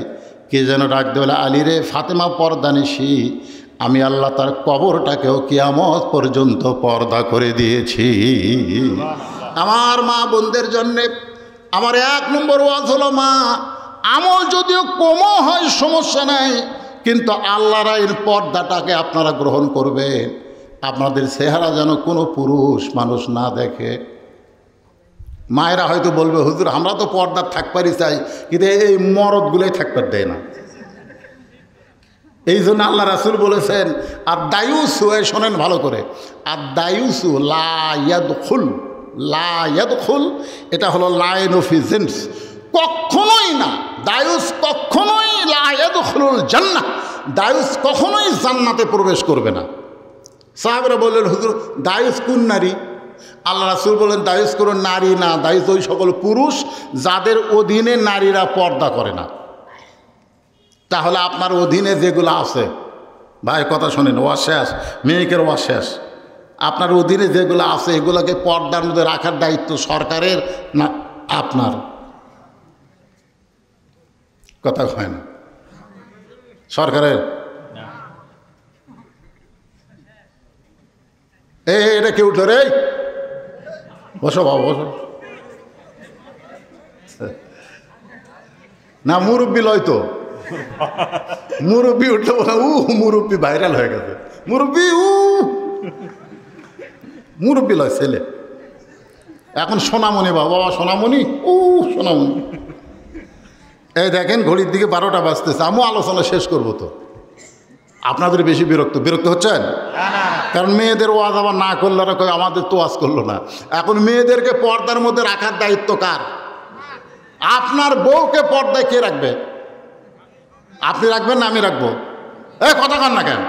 কে যেন ডাকতে বলে আলী রে, ফাতেমা পর্দানিশী, আমি আল্লাহ তার কবরটাকেও কিয়ামত পর্যন্ত পর্দা করে দিয়েছি। আমার মা বোনদের জন্যে আমার 1 নম্বর ওয়াজ হলো, মা আমল যদিও কমও হয় সমস্যা নাই, কিন্তু আল্লাহর আইন পর্দাটাকে আপনারা গ্রহণ করবেন। আপনাদের চেহারা যেন কোনো পুরুষ মানুষ না দেখে। মায়েরা হয়তো বলবে হুজুর আমরা তো পর্দার থাকপারই চাই, কিন্তু এই মরদগুলোই থাকবার দেয় না। এই জন্য আল্লাহ রাসূল বলেছেন আর দায়ুসু, শোনেন ভালো করে, আর দায়ুসু লা ইয়াদখুল লা ইয়াদখুল, এটা হলো লাইনোফিজেন্স, কখনোই না। দায়ুস কখনোই লা ইয়াদখুলুল জান্নাহ, দায়ুস কখনোই জান্নাতে প্রবেশ করবে না। সাহাবারা বললেন, হুজুর দায়ুস কোন নারী? আল্লাহ রাসূল বললেন, দায়ুস কোনো নারী না, দায়ুস ওই সকল পুরুষ যাদের অধীনে নারীরা পর্দা করে না। তাহলে আপনার অধীনে যেগুলো আছে, ভাই কথা শোনেন, ওয়া শেষ, মেয়েকের ওয়া শেষ, আপনার অধীনে যেগুলো আছে এগুলোকে পর্দার মধ্যে রাখার দায়িত্ব সরকারের না আপনার? কথা হয় না, সরকারের? এটা কেউ উঠলো রে, বসো বাবা বসো। না মুরব্বী লয় তো, মুরব্বী উঠলো বলে মুরব্বী ভাইরাল হয়ে গেছে, মুরব্বী মুরব্বী লয় ছেলে। এখন সোনামণি বাবা, সোনামণি সোনামণি। এই দেখেন ঘড়ির দিকে 12টা বাজতেছে, আমিও আলোচনা শেষ করব তো। আপনাদের বেশি বিরক্ত হচ্ছেন? কারণ মেয়েদের ওয়াজ আবার না করলে আমাদের তো ওয়াজ করলো না। এখন মেয়েদেরকে পর্দার মধ্যে রাখার দায়িত্ব কার? আপনার বউকে পর্দায় কে রাখবে? আপনি রাখবেন না আমি রাখবো? কথা কন না কেন?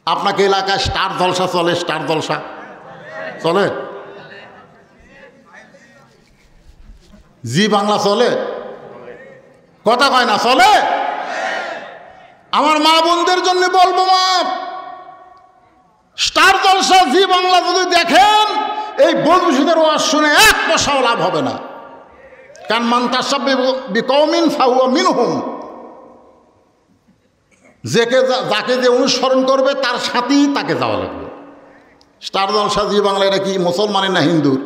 আপনাকে এলাকায় স্টার জলসা চলে? স্টার জলসা চলে? জি বাংলা চলে? কথা কয় না চলে? আমার মা বোনদের জন্য বলবো, মা স্টার জলসা জি বাংলা যদি দেখেন, এই বদমাশদের ওয়াজ শুনে এক পয়সাও লাভ হবে না। কারণ মান তাসাব্বাহা বিকওমিন ফাহুয়া মিনহুম, যাকে যে অনুসরণ করবে তার সাথেই তাকে যাওয়া লাগবে। স্টার জলসা জি বাংলা এটা কি মুসলমানের না হিন্দুর?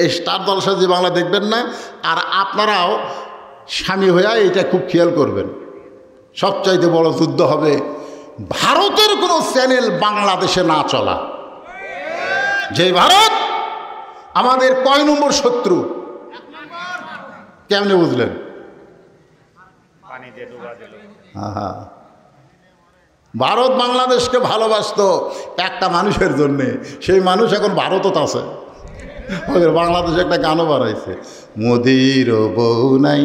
এই স্টার জলসা জি বাংলা দেখবেন না। আর আপনারাও স্বামী হইয়া এটা খুব খেয়াল করবেন, সবচাইতে বড় যুদ্ধ হবে ভারতের কোনো চ্যানেল বাংলাদেশে না চলা। যে ভারত আমাদের কয় নম্বর শত্রু? কেমনে বুঝলেন? ভারত বাংলাদেশকে ভালোবাসতো একটা মানুষের জন্যে, সেই মানুষ এখন ভারতত আছে। বাংলাদেশে একটা গানও বাড়াইছে, মোদির বউ নাই।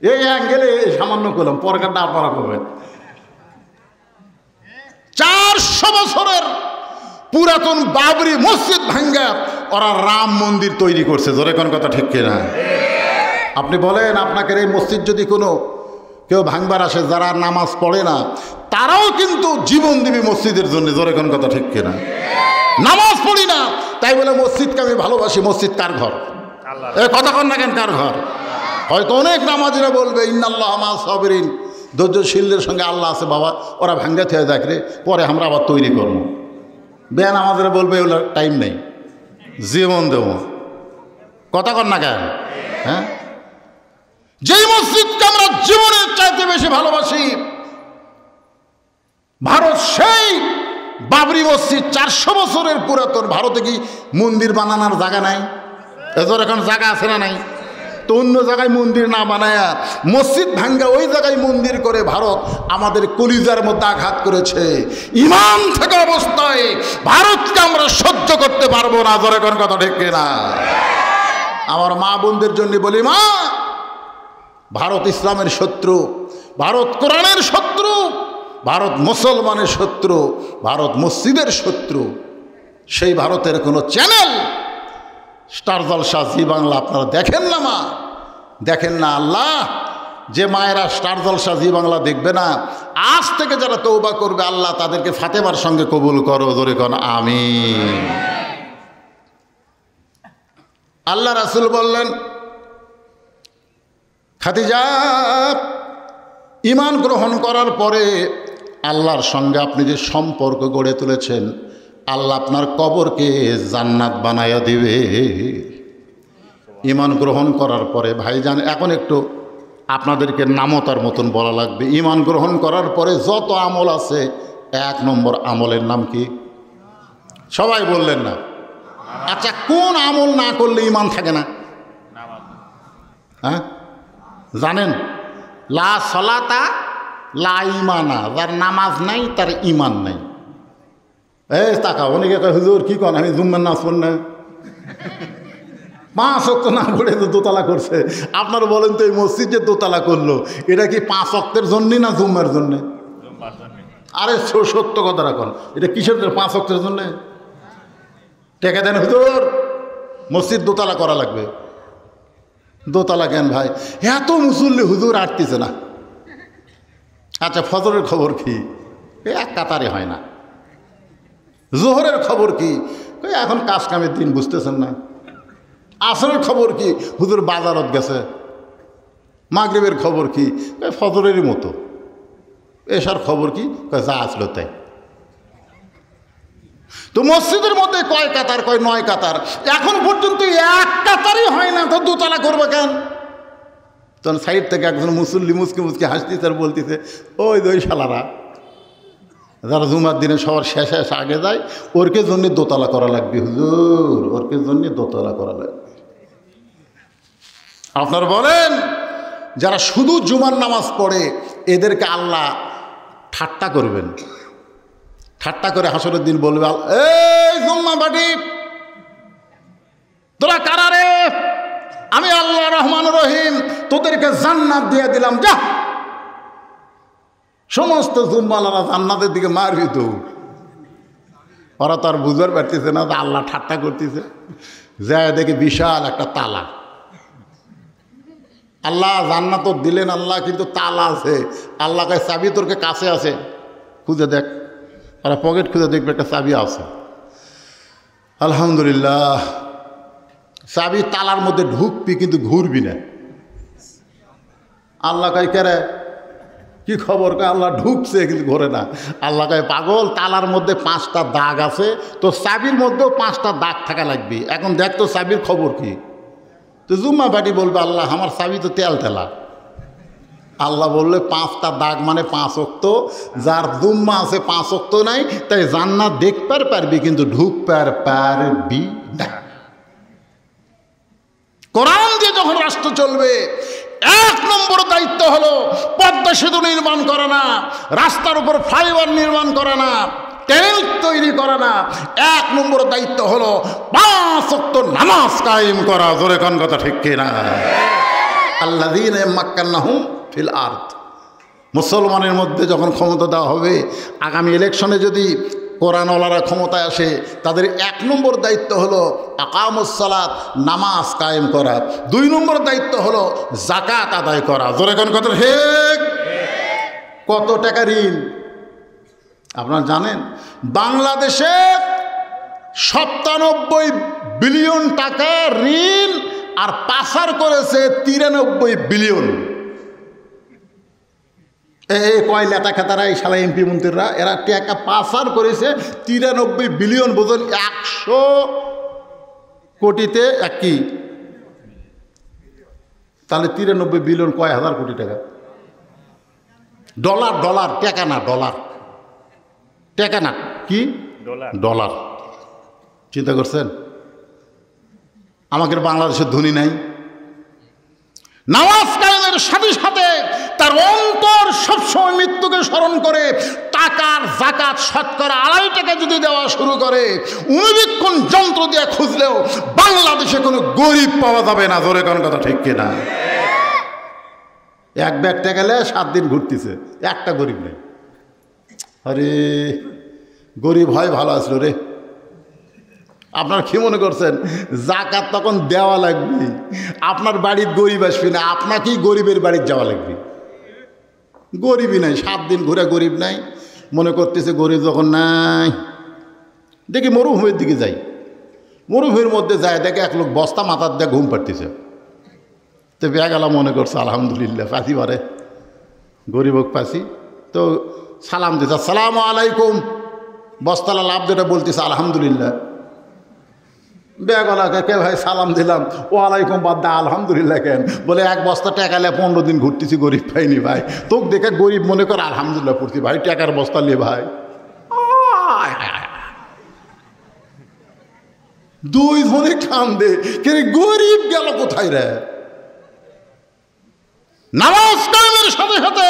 এই অ্যাঙ্গেলে সামান্য করলাম, পরকারটা আপনারা করবেন। 400 বছরের পুরাতন বাবরি মসজিদ ভাঙ্গা ওরা রাম মন্দির তৈরি করছে। জোরে কোন কথা ঠিক কিনা? আপনি বলেন, আপনাকে এই মসজিদ যদি কোনো কেউ ভাঙবার আসে যারা নামাজ পড়ে না, তারাও কিন্তু জীবন দিবে মসজিদের জন্য। জোরে কোন কথা ঠিক কিনা? নামাজ পড়ি না তাই বলে মসজিদকে আমি ভালোবাসি। মসজিদ কার ঘর? কথা কন না কেন, কার ঘর? হয়তো অনেক নামাজিরা বলবে ইন্নাল্লাহ মা সাবিরিন, ধৈর্যশীলদের সঙ্গে আল্লাহ আছে। বাবা ওরা ভাঙ্গা থেকে দেখলে পরে আমরা আবার তৈরি করবো। বেয়ান আমাদের বলবে ওগুলো টাইম নেই, জীবন দেব। কথা কন না কেন? হ্যাঁ, যেই মসজিদকে আমরা জীবনের চাইতে বেশি ভালোবাসি ভারত, সেই বাবরি মসজিদ 400 বছরের পুরাতন। ভারতে কি মন্দির বানানোর জায়গা নাই? এজোর এখন জায়গা আছে না নাই? তো অন্য জায়গায় মন্দির না বানায়া মসজিদ ভাঙ্গা ওই জায়গায় মন্দির করে ভারত আমাদের কলিজার মধ্যে আঘাত করেছে। ইমান থাকা অবস্থায় ভারতকে আমরা সহ্য করতে পারবো না। জোরে কোন কথা ঠিক কিনা? আমার মা বোনদের জন্য বলি, মা ভারত ইসলামের শত্রু, ভারত কোরআনের শত্রু, ভারত মুসলমানের শত্রু, ভারত মসজিদের শত্রু। সেই ভারতের কোনো চ্যানেল স্টার জলসা জি বাংলা আপনারা দেখেন না, মা দেখেন না। আল্লাহ যে মায়েরা স্টার জলসা জি বাংলা দেখবে না, আজ থেকে যারা তওবা করবে আল্লাহ তাদেরকে ফাতেমার সঙ্গে কবুল করো। জোরে কোন আমিন। আল্লাহ রাসূল বললেন, খাদিজা ঈমান গ্রহণ করার পরে আল্লাহর সঙ্গে আপনি যে সম্পর্ক গড়ে তুলেছেন, আল্লাহ আপনার কবরকে জান্নাত বানায়া দিবে। ঈমান গ্রহণ করার পরে ভাইজান, এখন একটু আপনাদেরকে নামতার মতন বলা লাগবে। ঈমান গ্রহণ করার পরে যত আমল আছে, 1 নম্বর আমলের নাম কি? সবাই বললেন না? আচ্ছা, কোন আমল না করলে ঈমান থাকে না? হ্যাঁ জানেন? লা সলাতা লা ইমানা, যার নামাজ নাই তার ইমান নাই। এই টাকা অনেকে কয় হুজুর কি কন, আমি জুম্মার নামাজ পড়ি না, 5 ওয়াক্ত না পড়ে তো দোতলা করছে। আপনারা বলেন তো এই মসজিদ যে দোতলা করলো এটা কি 5 ওয়াক্তের জন্যে না জুম্মার জন্যে? আরে সত্য কথা রাখুন, এটা কিসের 5 ওয়াক্তের জন্যে? টেকা দেন হুজুর, মসজিদ দোতলা করা লাগবে। দোতলা কেন ভাই? এত মুসল্লি হুজুর আটতেছে না। আচ্ছা ফজরের খবর কি? এক কাতারে হয় না। জোহরের খবর কি? এখন কাজ কামের দিন, বুঝতেছেন না। আসরের খবর কি? হুজুর বাজারত গেছে। মাগরিবের খবর কি? ফজরেরই মতো। এসার খবর কি? যা আসলো তাই। তো মসজিদের মধ্যে কয় কাতার, কয় 9 কাতার, এখন পর্যন্ত এক কাতারই হয় না, তো দোতলা করবে কেন? তখন সাইড থেকে একজন মুসল্লি মুসকে মুসকে হাসতেছে আর বলতেছে, ওই দুই শালারা যারা জুমার দিনে সবার শেষে আগে যায়, ওরকে জন্য দোতলা করা লাগবে হুজুর, ওরকে জন্য দোতলা করা লাগবে। আপনারা বলেন যারা শুধু জুমার নামাজ পড়ে এদেরকে আল্লাহ ঠাট্টা করবেন, ঠাট্টা করে হাসরের দিন বলবে, এই জুম্মা বাটি তোরা কারা রে? আমি আল্লাহ রহমান রহিম তোদেরকে জান্নাত দিয়ে দিলাম, যা। সমস্ত জুম্মালারা জান্নাতের দিকে মারবি তো। ওরা তো আর বুঝবার পারতেছে না আল্লাহ ঠাট্টা করতেছে। যায় দেখে বিশাল একটা তালা। আল্লাহ জান্নাত দিলেন আল্লাহ, কিন্তু তালা আছে। আল্লাহ কয় চাবি তোরকে কাছে আছে, খুঁজে দেখ। ওরা পকেট খুঁজে দেখবে একটা চাবি আছে। আলহামদুলিল্লাহ, চাবি তালার মধ্যে ঢুকবি কিন্তু ঘুরবি না। আল্লাহ কয় কেরে কি খবর? কয় আল্লাহ ঢুকছে কিন্তু ঘোরে না। আল্লাহ কয় পাগল, তালার মধ্যে 5টা দাগ আছে, তো চাবির মধ্যেও 5টা দাগ থাকা লাগবে। এখন দেখ তো চাবির খবর কি? তো জুম্মা বাটি বলবে, আল্লাহ আমার চাবি তো তেল তেলা। আল্লাহ বললে 5টা দাগ মানে 5 ওয়াক্ত। যার জুম্মা আছে 5 ওয়াক্ত নাই, তাই জান্নাত দেখতে পারবি কিন্তু ঢুকতে পারবি না। কোরআন দিয়ে যখন রাষ্ট্র চলবে, 1 নম্বর দায়িত্ব হলো পদ্মা সেতু নির্মাণ করা না, রাস্তার উপর ফ্লাইওভার নির্মাণ করা না, ট্রেন তৈরি করা না। 1 নম্বর দায়িত্ব হলো 5 ওয়াক্ত নামাজ কায়েম করা। জোরে কোন কথা ঠিক কিনা? আল্লাযীনা মাক্কান্নাহুম ফিল আরদ। মুসলমানের মধ্যে যখন ক্ষমতা দেওয়া হবে, আগামী ইলেকশনে যদি কোরআনওয়ালারা ক্ষমতায় আসে, তাদের 1 নম্বর দায়িত্ব হলো আকামুস সালাত, নামাজ কায়েম করা। 2 নম্বর দায়িত্ব হলো যাকাত আদায় করা। জোরে কোন কথা ঠিক? কত টাকা ঋণ আপনারা জানেন? বাংলাদেশে 97 বিলিয়ন টাকা ঋণ আর পাচার করেছে 93 বিলিয়ন। কয় নেতা খেতারা, এই শালা এমপি মন্ত্রীরা, এরা টাকা পাচার করেছে 93 বিলিয়ন। বোঝেন 100 কোটিতে এক কি? তাহলে 93 বিলিয়ন কয় হাজার কোটি টাকা? ডলার, ডলার, টাকা না, ডলার, টাকা না, কি ডলার। চিন্তা করছেন? আমাদের বাংলাদেশের ধনী নাই। নামাজ কায়েমের সাথে সাথে তার অন্তর সবসময় মৃত্যুকে স্মরণ করে টাকার যাকাত শতকরা 2.5 টাকা যদি দেওয়া শুরু করে, অনুবীক্ষণ যন্ত্র দিয়ে খুঁজলেও বাংলাদেশে কোনো গরিব পাওয়া যাবে না। জোরে কোন কথা ঠিক কিনা? 1 ব্যাগ টাকা গেলে 7 দিন ঘুরতেছে, একটা গরিব নেই। আরে গরিব হয় ভালো আসলো রে। আপনার কি মনে করছেন যাকাত তখন দেওয়া লাগবে? আপনার বাড়ির গরিব আসবে না, আপনাকেই গরিবের বাড়ির যাওয়া লাগবে। গরিবই নাই, 7 দিন ঘুরে গরিব নাই। মনে করতেছে গরিব যখন নাই, দেখি মরুভূমির দিকে যাই। মরুভূমির মধ্যে যায়, দেখে এক লোক বস্তা মাথার দিয়ে ঘুম পাড়তেছে। তো বেগালা মনে করছে আলহামদুলিল্লাহ, পাশি বারে গরিব হোক পাশি। তো সালাম দিতে, আসসালামু আলাইকুম। বস্তালা লাভ যেটা বলতেছে আলহামদুলিল্লাহ। বেগলাকে কে ভাই সালাম দিলাম, ওয়ালাইকুম বাদ দা আলহামদুলিল্লাহ কেন? বলে 1 বস্তা টাকা নিয়ে 15 দিন ঘুরতেছি, গরিব পাইনি ভাই। তোকে দেখে গরিব মনে কর, আলহামদুলিল্লাহ পড়ছি ভাই, টাকার বস্তা নিয়ে ভাই। 2 জনে কান্দে, কে গরিব গেল কোথায় রে? নামাজ কায়েমের সাথে সাথে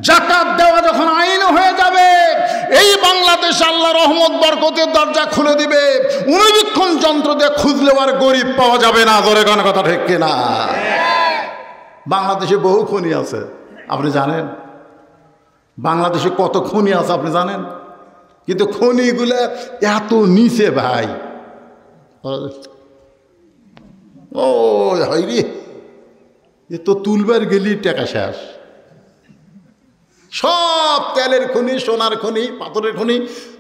যাকাত দেওয়া যখন আইন হয়ে যাবে, এই বাংলাদেশ আল্লাহ রহমত বরকতের দরজা খুলে দিবে। অনুবীক্ষণ যন্ত্র দিয়ে খুঁজলেও আর গরিব পাওয়া যাবে না। ধরে কোন কথা ঠিক কিনা? বাংলাদেশে বহু খনি আছে, আপনি জানেন? বাংলাদেশে কত খনি আছে আপনি জানেন? কিন্তু খনিগুলো এত নিচে ভাই, ও হয় রে, এ তো তুলবার গেলি টাকা শেষ। সব তেলের খনি, সোনার খনি, পাথরের খনি,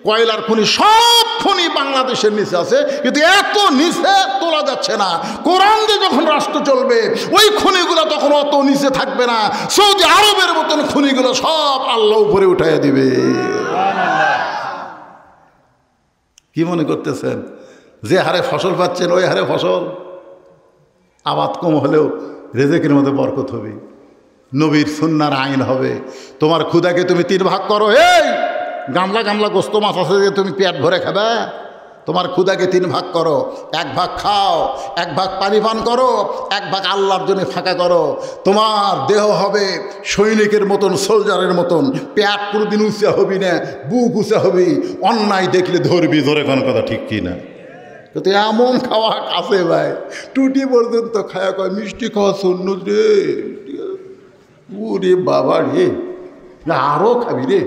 কয়লার খনি, সব খনি বাংলাদেশের নিচে আছে, কিন্তু এত নিচে তোলা যাচ্ছে না। কোরআন দিয়ে যখন রাষ্ট্র চলবে, ওই খনিগুলো তখন অত নিচে থাকবে না। সৌদি আরবের মতন খনিগুলো সব আল্লাহ উপরে উঠাইয়া দিবে। কি মনে করতেছেন? যে হারে ফসল পাচ্ছেন ওই হারে ফসল, আবাদ কম হলেও রেজেকের মধ্যে বরকত হবে, নবীর সুন্নার আইন হবে। তোমার ক্ষুদাকে তুমি 3 ভাগ করো। এই গামলা গামলা গোস্ত মাছ আছে যে তুমি পেট ভরে খাবে? তোমার ক্ষুদাকে 3 ভাগ করো। 1 ভাগ খাও, 1 ভাগ পানি পান করো, 1 ভাগ আল্লাহর জন্য ফাঁকা করো। তোমার দেহ হবে সৈনিকের মতন, সোলজারের মতন। পেট কোনোদিন উঁচা হবি না, বুক উঁচা হবি। অন্যায় দেখলে ধরবি। ধরে কোনো কথা ঠিক কি না? কিন্তু এমন খাওয়া আছে ভাই, টুটি পর্যন্ত খাওয়া কয় মিষ্টি খাওয়া শূন্য রে। ওরে বাবা রে, আরো খাবি রে।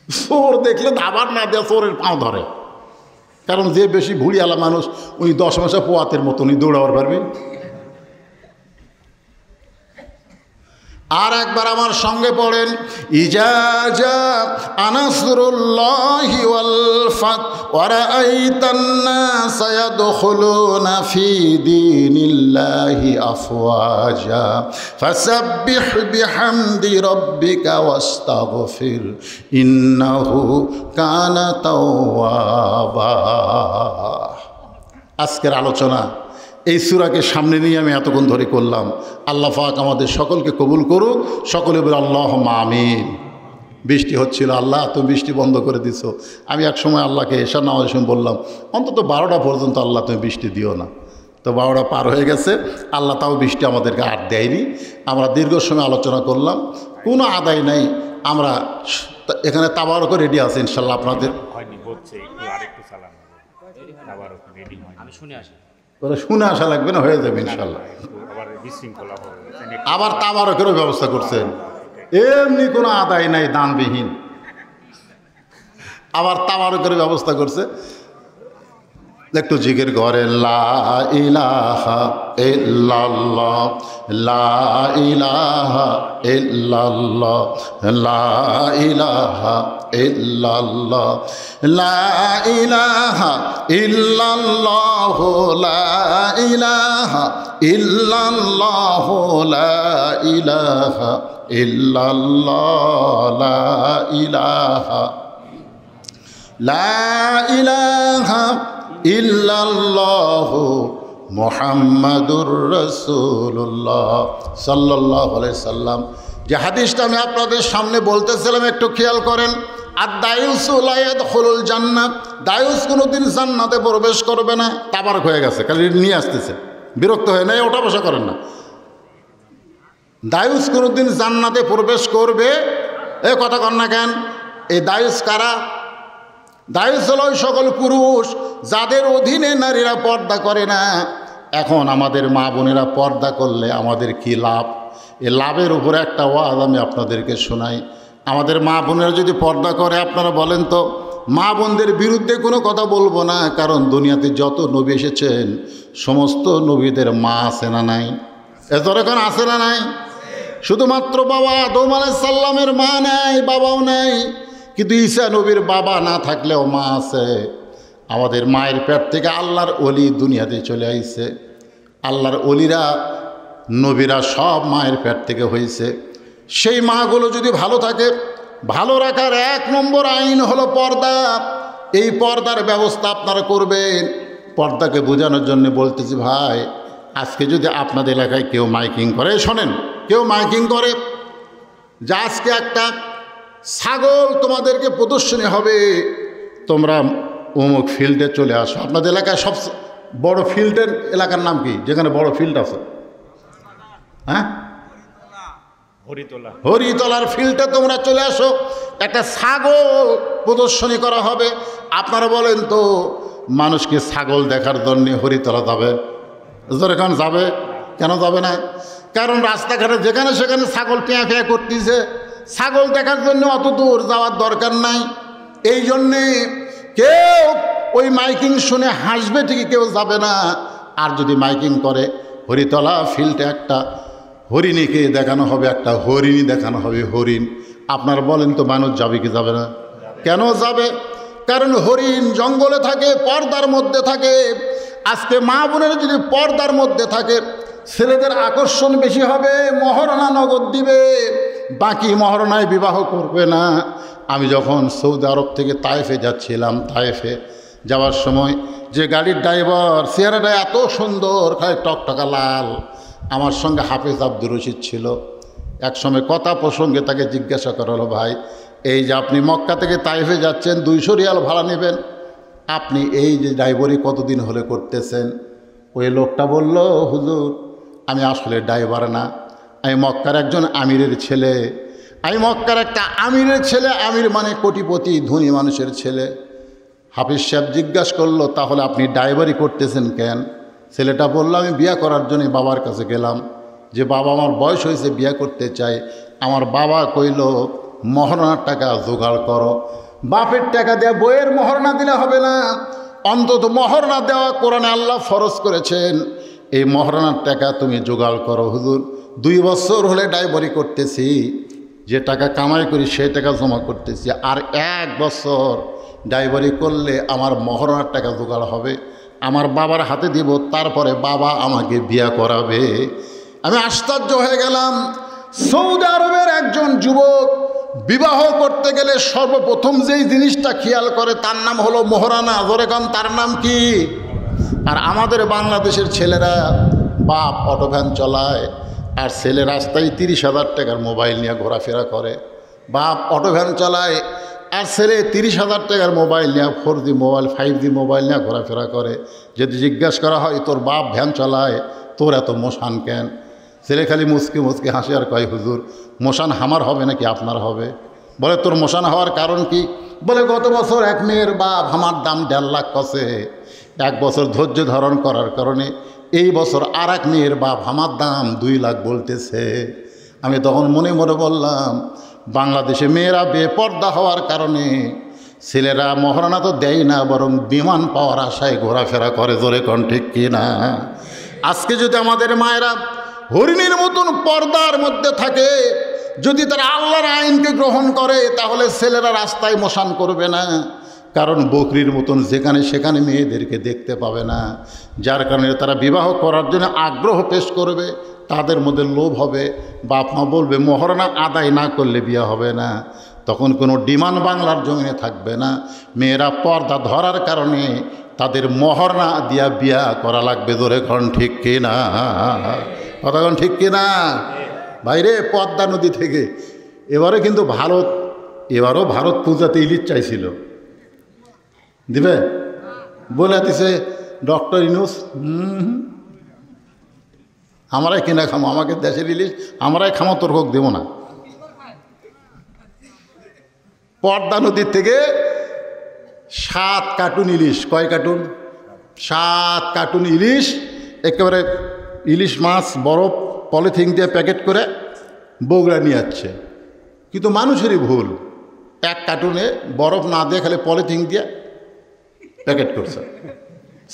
চোর দেখলে দাবার না দেয়, চোরের পাও ধরে। কারণ যে বেশি ভুড়িয়ালা মানুষ, উনি 10 মাসে পোয়াতের মতো উনি দৌড়াবার পারবে। আর একবার আমার সঙ্গে পড়েন, ইজাজা আনাসরুল্লাহি ওয়াল ফাত ওয়া রাআইতান নাস ইয়াদখুলুনা ফি দীনিল্লাহি আফওয়াজা ফাসাব্বিহ বিহামদি রাব্বিকা ওয়াস্তাগফির ইন্নাহু কানা তাওয়াবা। আজকের আলোচনা এই সূরাকে সামনে নিয়ে আমি এতক্ষণ ধরে করলাম। আল্লাহ পাক আমাদের সকলকে কবুল করুক। সকলে বলে আল্লাহুম্মা আমিন। বৃষ্টি হচ্ছিল, আল্লাহ তুমি বৃষ্টি বন্ধ করে দিছো। আমি এক সময় আল্লাহকে এশার নামাজের সময় বললাম, অন্তত 12টা পর্যন্ত আল্লাহ তুমি বৃষ্টি দিও না। তো 12টা পার হয়ে গেছে, আল্লাহ তাও বৃষ্টি আমাদেরকে আর দেয়নি। আমরা দীর্ঘ সময় আলোচনা করলাম, কোনো আদায় নাই। আমরা এখানে তাবারক রেডি আছে ইনশাল্লাহ। আপনাদের শুনে আসা লাগবে না, হয়ে যাবে ইনশাল্লাহ। আবার তাবারকেরও ব্যবস্থা করছেন, এমনি কোনো আদায় নাই, দানবিহীন। আবার তাবারকের ব্যবস্থা করছে। একটু জিকির করে, লা ইলাহা ইল্লাল্লাহ, লা ইলাহা ইল্লাল্লাহ, লা ইলাহা ইল্লাল্লাহ, লা ইলাহা ইল্লাল্লাহ, লা ইলাহা ইল্লাল্লাহ, লা ইলাহা ইল্লাল্লাহ, লা ইলাহা, লা ইলাহা ইল্লাল্লাহু মুহাম্মাদুর রাসূলুল্লাহ সাল্লাল্লাহু আলাইহি সাল্লাম। যে হাদিসটা আমি আপনাদের সামনে বলতেছিলাম, একটু খেয়াল করেন। আর দায়ুসু লা ইয়াদখুলুল জান্নাত, দায়ুস কোনোদিন জান্নাতে প্রবেশ করবে না। তাবারক হয়ে গেছে, খালি নিয়ে আসতেছে, বিরক্ত হয়ে নাই, ওটা বসা করেন না। দায়ুস কোনোদিন জান্নাতে প্রবেশ করবে, এ কথা কন না কেন? এই দায়ুস কারা? দায়ুস হল ওই সকল পুরুষ যাদের অধীনে নারীরা পর্দা করে না। এখন আমাদের মা বোনেরা পর্দা করলে আমাদের কি লাভ? এই লাভের উপরে একটা ওয়াজ আমি আপনাদেরকে শোনাই। আমাদের মা বোনেরা যদি পর্দা করে, আপনারা বলেন তো, মা বোনদের বিরুদ্ধে কোনো কথা বলবো না, কারণ দুনিয়াতে যত নবী এসেছেন সমস্ত নবীদের মা আছে না নাই? এত এখন আছে না নাই? শুধুমাত্র বাবা আদম আলাইহিস সালামের মা নাই, বাবাও নাই। কিন্তু ঈসা নবীর বাবা না থাকলেও মা আছে। আমাদের মায়ের পেট থেকে আল্লাহর ওলি দুনিয়াতে চলে আইছে। আল্লাহর ওলিরা, নবীরা সব মায়ের পেট থেকে হয়েছে। সেই মাগুলো যদি ভালো থাকে, ভালো রাখার 1 নম্বর আইন হলো পর্দা। এই পর্দার ব্যবস্থা আপনারা করবেন। পর্দাকে বোঝানোর জন্য বলতেছি ভাই, আজকে যদি আপনাদের এলাকায় কেউ মাইকিং করে, শোনেন, কেউ মাইকিং করে যে আজকে একটা ছাগল তোমাদেরকে প্রদর্শনী হবে, তোমরা অমুক ফিল্ডে চলে আসো। আপনাদের এলাকায় সব বড় ফিল্ডের এলাকার নাম কি, যেখানে বড় ফিল্ড আছে? হ্যাঁ, হরিতলা। হরিতলার ফিল্ডে তোমরা চলে আসো, একটা ছাগল প্রদর্শনী করা হবে। আপনারা বলেন তো, মানুষকে ছাগল দেখার জন্য হরিতলা যাবে? যেখানে যাবে, কেন যাবে না? কারণ রাস্তাঘাটে যেখানে সেখানে ছাগল পেঁয়া পেঁয়া করতেছে। ছাগল দেখার জন্য অত দূর যাওয়ার দরকার নাই। এই জন্যে কেউ ওই মাইকিং শুনে হাসবে ঠিকই, কেউ যাবে না। আর যদি মাইকিং করে, হরিতলা ফিল্ডে একটা হরিণীকে দেখানো হবে, একটা হরিণী দেখানো হবে, হরিণ। আপনার বলেন তো মানুষ যাবে কি যাবে না? কেন যাবে? কারণ হরিণ জঙ্গলে থাকে, পর্দার মধ্যে থাকে। আজকে মা বোনেরা যদি পর্দার মধ্যে থাকে, ছেলেদের আকর্ষণ বেশি হবে, মহারণা নগদ দিবে, বাকি মহারণায় বিবাহ করবে না। আমি যখন সৌদি আরব থেকে তায়েফে যাচ্ছিলাম, তায়েফে যাওয়ার সময় যে গাড়ির ড্রাইভার, চেহারাটা এত সুন্দর, খালি টকটকা লাল। আমার সঙ্গে হাফেজ আব্দুর রশিদ ছিল। এক সময় কথা প্রসঙ্গে তাকে জিজ্ঞাসা করা হলো, ভাই এই যে আপনি মক্কা থেকে তায়েফে যাচ্ছেন, 200 রিয়াল ভাড়া নেবেন, আপনি এই যে ড্রাইভারি কতদিন হলে করতেছেন? ওই লোকটা বলল, হুজুর আমি আসলে ড্রাইভার না, আমি মক্কার একজন আমিরের ছেলে। আমি মক্কার একটা আমিরের ছেলে। আমির মানে কোটিপতি, ধনী মানুষের ছেলে। হাফিজ সাহেব জিজ্ঞাসা করলো, তাহলে আপনি ড্রাইভারি করতেছেন কেন? ছেলেটা বলল, আমি বিয়ে করার জন্য বাবার কাছে গেলাম, যে বাবা আমার বয়স হয়েছে, বিয়ে করতে চাই। আমার বাবা কইল, মহারণার টাকা জোগাড় করো। বাপের টাকা দেওয়া, বইয়ের মহারণা দিলে হবে না, অন্তত মহারণা দেওয়া কোরআনে আল্লাহ ফরজ করেছেন। এই মহারণার টাকা তুমি জোগাড় করো। হুজুর 2 বছর হলে ড্রাইভারি করতেছি, যে টাকা কামাই করি সেই টাকা জমা করতেছি, আর 1 বছর ড্রাইভারি করলে আমার মহারণার টাকা জোগাড় হবে, আমার বাবার হাতে দিব, তারপরে বাবা আমাকে বিয়ে করাবে। আমি আশ্চর্য হয়ে গেলাম। সৌদি আরবের একজন যুবক বিবাহ করতে গেলে সর্বপ্রথম যেই জিনিসটা খেয়াল করে তার নাম হলো মহারণা। যেরকম তার নাম কি? আর আমাদের বাংলাদেশের ছেলেরা, বাপ অটো ভ্যান চলায়, আর ছেলে রাস্তায় 30,000 টাকার মোবাইল নিয়ে ঘোরাফেরা করে। বাপ অটো ভ্যান চালায়, আর ছেলে 30,000 টাকার মোবাইল নিয়ে, 4G মোবাইল, 5G মোবাইল নিয়ে ঘোরাফেরা করে। যদি জিজ্ঞাসা করা হয়, তোর বাপ ভ্যান চালায়, তোর এত মোশান কেন? ছেলে খালি মুচকি মুচকি হাসি আর কয়, হুজুর মোশান আমার হবে নাকি আপনার হবে? বলে, তোর মোশান হওয়ার কারণ কি? বলে, গত বছর এক মেয়ের বাপ আমার দাম 1.5 লাখ কষে, 1 বছর ধৈর্য ধারণ করার কারণে এই বছর আর এক মেয়ের বাপ আমার দাম 2 লাখ বলতেছে। আমি তখন মনে মনে বললাম, বাংলাদেশে মেয়েরা বেপর্দা হওয়ার কারণে ছেলেরা মহারণা তো দেয় না, বরং বিমান পাওয়ার আশায় ঘোরাফেরা করে। জোরে কোন ঠিক কিনা? আজকে যদি আমাদের মায়েরা হরিণীর মতন পর্দার মধ্যে থাকে, যদি তারা আল্লাহর আইনকে গ্রহণ করে, তাহলে ছেলেরা রাস্তায় মোশান করবে না। কারণ বকরির মতন যেখানে সেখানে মেয়েদেরকে দেখতে পাবে না, যার কারণে তারা বিবাহ করার জন্য আগ্রহ পেশ করবে। তাদের মধ্যে লোভ হবে, বাপ মা বলবে মহারণা আদায় না করলে বিয়ে হবে না। তখন কোনো ডিমান্ড বাংলার জমিনে থাকবে না। মেয়েরা পর্দা ধরার কারণে তাদের মহারণা দিয়া বিয়া করা লাগবে। ধরে কোন ঠিক কিনা? কথা কোন ঠিক কিনা? বাইরে পদ্মা নদী থেকে এবারে কিন্তু এবারও ভারত পূজাতে ইলিশ চাইছিল, দিবে বলে দিছে ডক্টর ইউনূস, আমরাই কিনা খামো, আমাকে দেশের ইলিশ আমরাই খামো, তোর হোক দেবো না। পদ্মা নদীর থেকে 7 কার্টুন ইলিশ, কয় কার্টুন? 7 কার্টুন ইলিশ, একেবারে ইলিশ মাছ বরফ পলিথিন দিয়ে প্যাকেট করে বগুড়া নিয়ে যাচ্ছে। কিন্তু মানুষেরই ভুল, 1 কার্টুনে বরফ না দিয়ে খালি পলিথিন দিয়ে প্যাকেট করছে।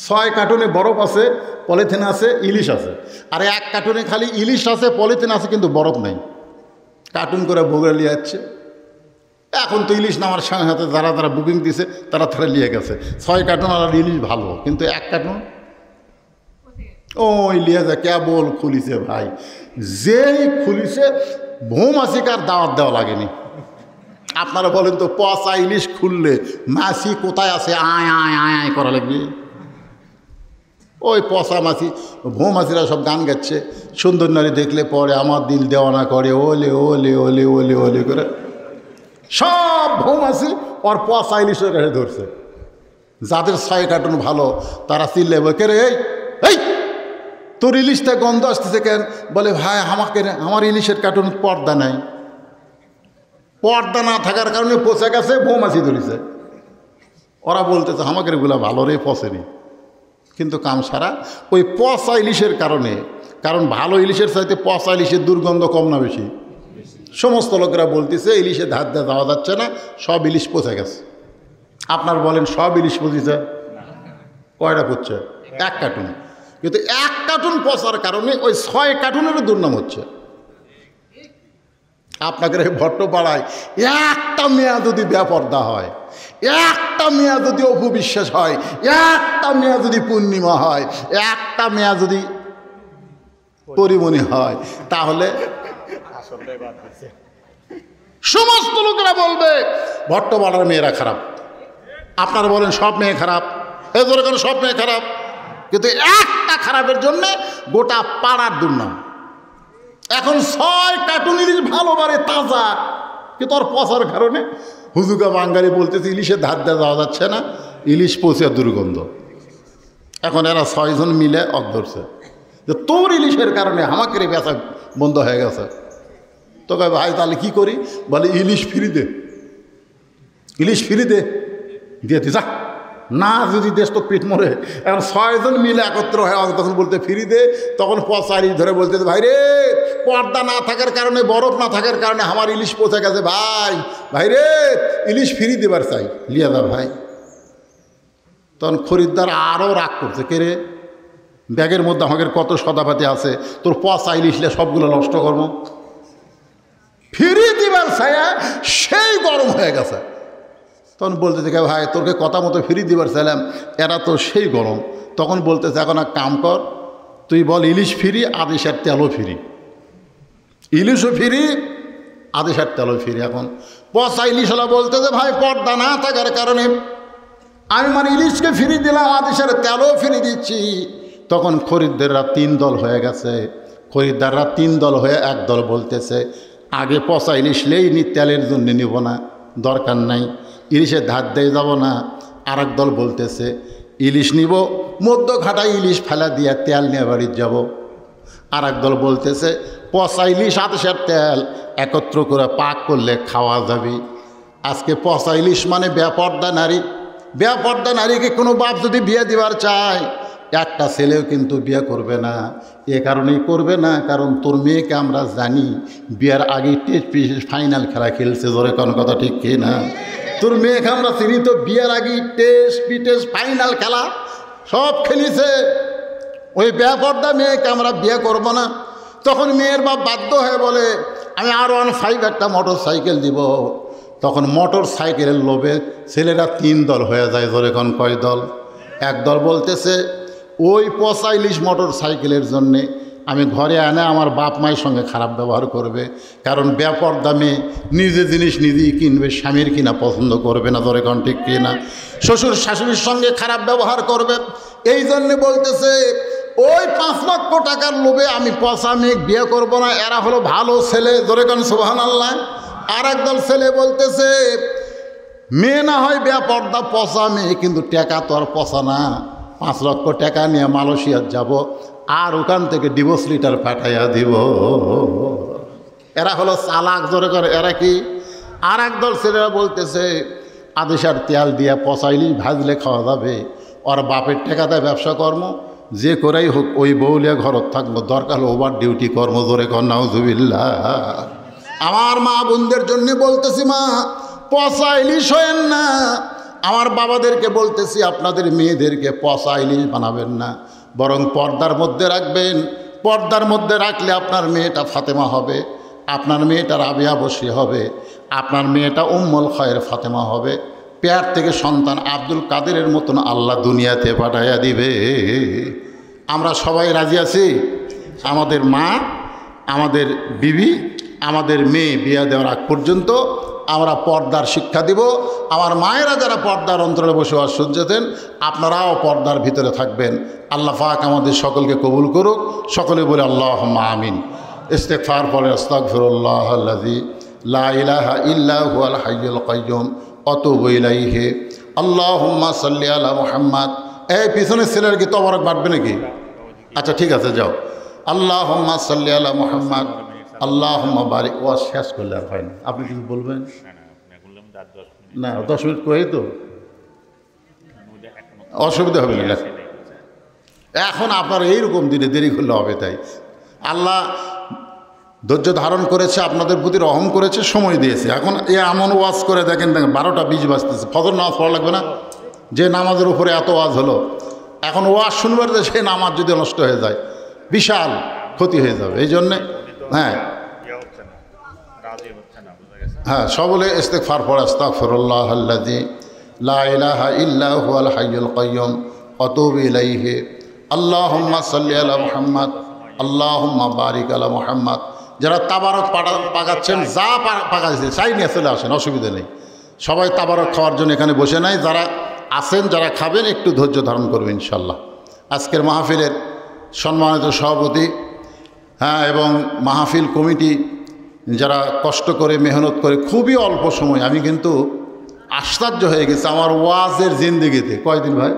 6 কার্টুনে বরফ আছে, পলিথিন আছে, ইলিশ আছে। আর 1 কার্টুনে খালি ইলিশ আছে, পলিথিন আছে, কিন্তু বরফ নেই। কার্টুন করে বগুড়া নিয়ে যাচ্ছে। এখন তো ইলিশ নামার সঙ্গে সাথে যারা যারা বুকিং দিছে তারা নিয়ে গেছে। 6 কার্টুন আর ইলিশ ভালো, কিন্তু 1 কার্টুন ওই লিয়ে যা কেবল খুলিছে ভাই। যেই খুলিছে ভৌমাছিকার দাওয়াত দেওয়া লাগেনি। আপনারা বলেন তো, পচা ইলিশ খুললে মাছি কোথায় আছে আয় আয় আয় আয় করা লাগবে? ওই পচা মাছি, ভৌমাছিরা সব গান গাচ্ছে। সুন্দর নারী দেখলে পরে আমার দিল দেওয়ানা করে, ওলে ওলে ওলে ওলে ওলে করে সব ভৌমাছি ওর পচা ইলিশের কাছে ধরছে। যাদের 6 কার্টুন ভালো তারা চিল্লে বকে রে, এই তোর ইলিশটা গন্ধ আসতেছে কেন? বলে ভাই আমার ইলিশের কার্টুন পর্দা নাই, পর্দা না থাকার কারণে পচে গেছে, বৌমাছি ধরেছে। ওরা বলতেছে আমাকে এগুলো ভালো রে পচেনি, কিন্তু কাম সারা ওই পচা ইলিশের কারণে। কারণ ভালো ইলিশের চাইতে পচা ইলিশের দুর্গন্ধ কম না বেশি? সমস্ত লোকেরা বলতেছে ইলিশে ধার দিয়ে যাওয়া যাচ্ছে না, সব ইলিশ পচে গেছে। আপনার বলেন সব ইলিশ পচেছে? কয়টা পচছে? 1 কার্টুন। কিন্তু 1 কার্টুন পচার কারণে ওই 6 কার্টুনেরও দুর্নাম হচ্ছে। আপনাদের এই ভট্টপাড়ায় একটা মেয়া যদি বেপর্দা হয়, একটা মেয়া যদি অপবিশ্বাস হয়, একটা মেয়া যদি পূর্ণিমা হয়, একটা মেয়া যদি পরিমণি হয়, তাহলে সমস্ত লোকেরা বলবে ভট্টপাড়ার মেয়েরা খারাপ। আপনারা বলেন সব মেয়ে খারাপ, এই ধরে কেন সব মেয়ে খারাপ? কিন্তু একটা খারাপের জন্যে গোটা পাড়ার দুর্নাম। এখন 6 কার্টুন ইলিশ ভালো বারে তাজা, কিন্তু ওর পচার কারণে হুজুকা বাঙ্গালি বলতেছে ইলিশের ধার দিয়ে যাওয়া যাচ্ছে না, ইলিশ পচে দুর্গন্ধ। এখন এরা 6 জন মিলে ধরছে যে তোর ইলিশের কারণে আমাকে বেচা বন্ধ হয়ে গেছে। তো কয় ভাই তাহলে কী করি? বলে ইলিশ ফ্রি দে, ইলিশ ফ্রি দে, দিয়ে যা না, যদি দেশ তো পেট মরে। এখন 6 জন মিলে একত্র হয়ে তখন বলতে ফ্রি দে, তখন পচা ইলিশ ধরে বলতে ভাই রে পর্দা না থাকার কারণে, বরফ না থাকার কারণে আমার ইলিশ পচে গেছে, ভাই রে ইলিশ ফ্রি দেবার চাই, লিয়া দা ভাই। তখন খরিদ্দার আরও রাগ করছে, কে রে ব্যাগের মধ্যে আমাদের কত সদাপাতি আছে, তোর পচা ইলিশলে সবগুলো নষ্ট করবো, ফ্রি দিবার ছায়া সেই গরম হয়ে গেছে। তখন বলতেছে ভাই তোরকে কথা মতো ফ্রি দিবার চাইলাম, এরা তো সেই গরম। তখন বলতেছে এখন এক কাম কর, তুই বল ইলিশ ফ্রি, আদেশের তেলও ফ্রি, ইলিশও ফ্রি, আদেশের তেলও ফ্রি। এখন পচা ইলিশওয়ালা বলতেছে ভাই পর্দা না থাকার কারণে আমি মানে ইলিশকে ফ্রি দিলাম, আদেশের তেলও ফ্রি দিচ্ছি। তখন খরিদ্দাররা 3 দল হয়ে গেছে। খরিদ্দাররা 3 দল হয়ে এক দল বলতেছে আগে পচা ইলিশ লেই তেলের জন্য নিব না, দরকার নাই, ইলিশের ধার দিয়ে যাব না। আর এক দল বলতেছে ইলিশ নিব, মধ্য ঘাটায় ইলিশ ফেলা দিয়ে তেল নিয়ে বাড়ির যাব। আর এক দল বলতেছে পচা ইলিশ আদেশের তেল একত্র করে পাক করলে খাওয়া যাবে। আজকে পচা ইলিশ মানে বেপর্দা নারী। বেপর্দা নারীকে কোনো বাপ যদি বিয়ে দিবার চায়, একটা ছেলেও কিন্তু বিয়ে করবে না। এ কারণেই করবে না, কারণ তোর মেয়েকে আমরা জানি বিয়ের আগে টেস্ট ফাইনাল খেলা খেলছে, ধরে কোনো কথা ঠিক কি না? তোর মেয়েকে আমরা চিনি তো বিয়ের আগে টেস্ট ফাইনাল খেলা সব খেলিছে। ওই বেপর্দা মেয়েকে আমরা বিয়ে করব না। তখন মেয়ের বাপ বাধ্য হয়ে বলে আমি R15 একটা মোটর সাইকেল দিব। তখন মোটর সাইকেলের লোভে ছেলেরা 3 দল হয়ে যায়, ধরে এখন কয় দল? এক দল বলতেছে ওই পচা ইলিশ মোটর সাইকেলের জন্যে আমি ঘরে আনে আমার বাপ মায়ের সঙ্গে খারাপ ব্যবহার করবে, কারণ বেপর্দা মেয়ে নিজে জিনিস নিজেই কিনবে, স্বামীর কিনা পছন্দ করবে না, ধরে এখন ঠিক কিনা? শ্বশুর শাশুড়ির সঙ্গে খারাপ ব্যবহার করবে। এই জন্যে বলতেছে ওই 5 লক্ষ টাকার লোভে আমি পচা মেয়ে বিয়ে করব না, এরা হলো ভালো ছেলে, ধরে এখন সুবহানাল্লাহ। আর একদল ছেলে বলতেছে মেয়ে না হয় বেপর্দা পচা মেয়ে, কিন্তু টাকা তো আর পচা না, 5 লক্ষ টাকা নিয়ে মালয়েশিয়া যাব, আর ওখান থেকে ডিভোর্স লিটার পাঠাইয়া দিব। এরা হলো চালাক, জোরে করে। এরা কি? আর একদল ছেলেরা বলতেছে আদেশের তেল দিয়ে পচা ইলিশ ভাজলে খাওয়া যাবে, ওর বাপের টাকাতে ব্যবসা কর্ম যে করেই হোক ওই বউলিয়া ঘরত থাকবো, দরকার ওভার ডিউটি কর্ম, জোরে কর নাউজুবিল্লাহ। আমার মা বোনদের জন্য বলতেছি মা পচা ইলিশ হয়েন না। আমার বাবাদেরকে বলতেছি আপনাদের মেয়েদেরকে পচা ইলিশ বানাবেন না, বরং পর্দার মধ্যে রাখবেন। পর্দার মধ্যে রাখলে আপনার মেয়েটা ফাতেমা হবে, আপনার মেয়েটা রাবিয়া বসি হবে, আপনার মেয়েটা উম্মুল খায়ের ফাতেমা হবে। পেয়ার থেকে সন্তান আব্দুল কাদেরের মতন আল্লাহ দুনিয়াতে পাঠাইয়া দিবে। আমরা সবাই রাজি আছি? আমাদের মা, আমাদের বিবি, আমাদের মেয়ে বিয়ে দেওয়ার আগ পর্যন্ত আমরা পর্দার শিক্ষা দিব। আমার মায়েরা যারা পর্দার অন্তরে বসবাস শুনছেন, আপনারাও পর্দার ভিতরে থাকবেন। আল্লাহ পাক আমাদের সকলকে কবুল করুক। সকলে বলে আল্লাহুম্মা আমিন। ইস্তেগফার পড়ে আস্তাগফিরুল্লাহাল্লাযী লা ইলাহা ইল্লা হুয়াল হাইয়ুল কাইয়্যুম আতুবু ইলাইহি। আল্লাহুম্মা সাল্লি আলা মুহাম্মাদ। এই পিছনের ছেলের কি তবরক বাড়বে নাকি? আচ্ছা ঠিক আছে যাও। আল্লাহুম্মা সাল্লি আলা মুহাম্মাদ আল্লাহুম্মা বারিক। ওয়াজ শেষ করলে আর হয় না, আপনি কিছু বলবেন? না আপনি বললাম 10 মিনিট না 10 মিনিট কয়ে তো অসুবিধা হবে না। এখন আপনার এইরকম দিনে দেরি করলে হবে, তাই আল্লাহ ধৈর্য ধারণ করেছে, আপনাদের প্রতি রহম করেছে, সময় দিয়েছে। এখন এমন ওয়াজ করে দেখেন 12টা 20 বাজতেছে, ফজর নামাজ পড়া লাগবে না? যে নামাজের উপরে এত ওয়াজ হলো, এখন ওয়াজ শুনবার যে সে নামাজ যদি নষ্ট হয়ে যায় বিশাল ক্ষতি হয়ে যাবে। এই জন্যে হ্যাঁ হ্যাঁ সকলে ইস্তেগফার পড়ে, আস্তাগফিরুল্লাহ আল্লাযী লা ইলাহা ইল্লা হুয়াল হাইয়ুল কাইয়্যুম ওয়া আতুবু ইলাইহি। আল্লাহুম্মা সাল্লি আলা মুহাম্মাদ আল্লাহুম্মা বারিক আলা মুহাম্মাদ। যারা তাবারক পাকাচ্ছেন, যা পাকাচ্ছে চাই নিয়ে চলে আসেন, অসুবিধা নেই। সবাই তাবারক খাওয়ার জন্য এখানে বসে নাই, যারা আছেন যারা খাবেন একটু ধৈর্য ধারণ করবেন ইনশাল্লাহ। আজকের মাহফিলের সম্মানিত সভাপতি হ্যাঁ এবং মাহফিল কমিটি যারা কষ্ট করে মেহনত করে, খুবই অল্প সময় আমি কিন্তু আশ্চর্য হয়ে গেছি আমার ওয়াজের জিন্দেগিতে। কয়দিন ভাই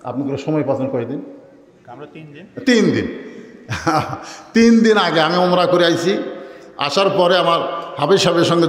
আপনি করে সময় পাচ্ছেন? কয়দিন? আমরা 3 দিন 3 দিন 3 দিন আগে আমি উমরা করে আইছি। আসার পরে আমার হাফেজ সাহেবের সঙ্গে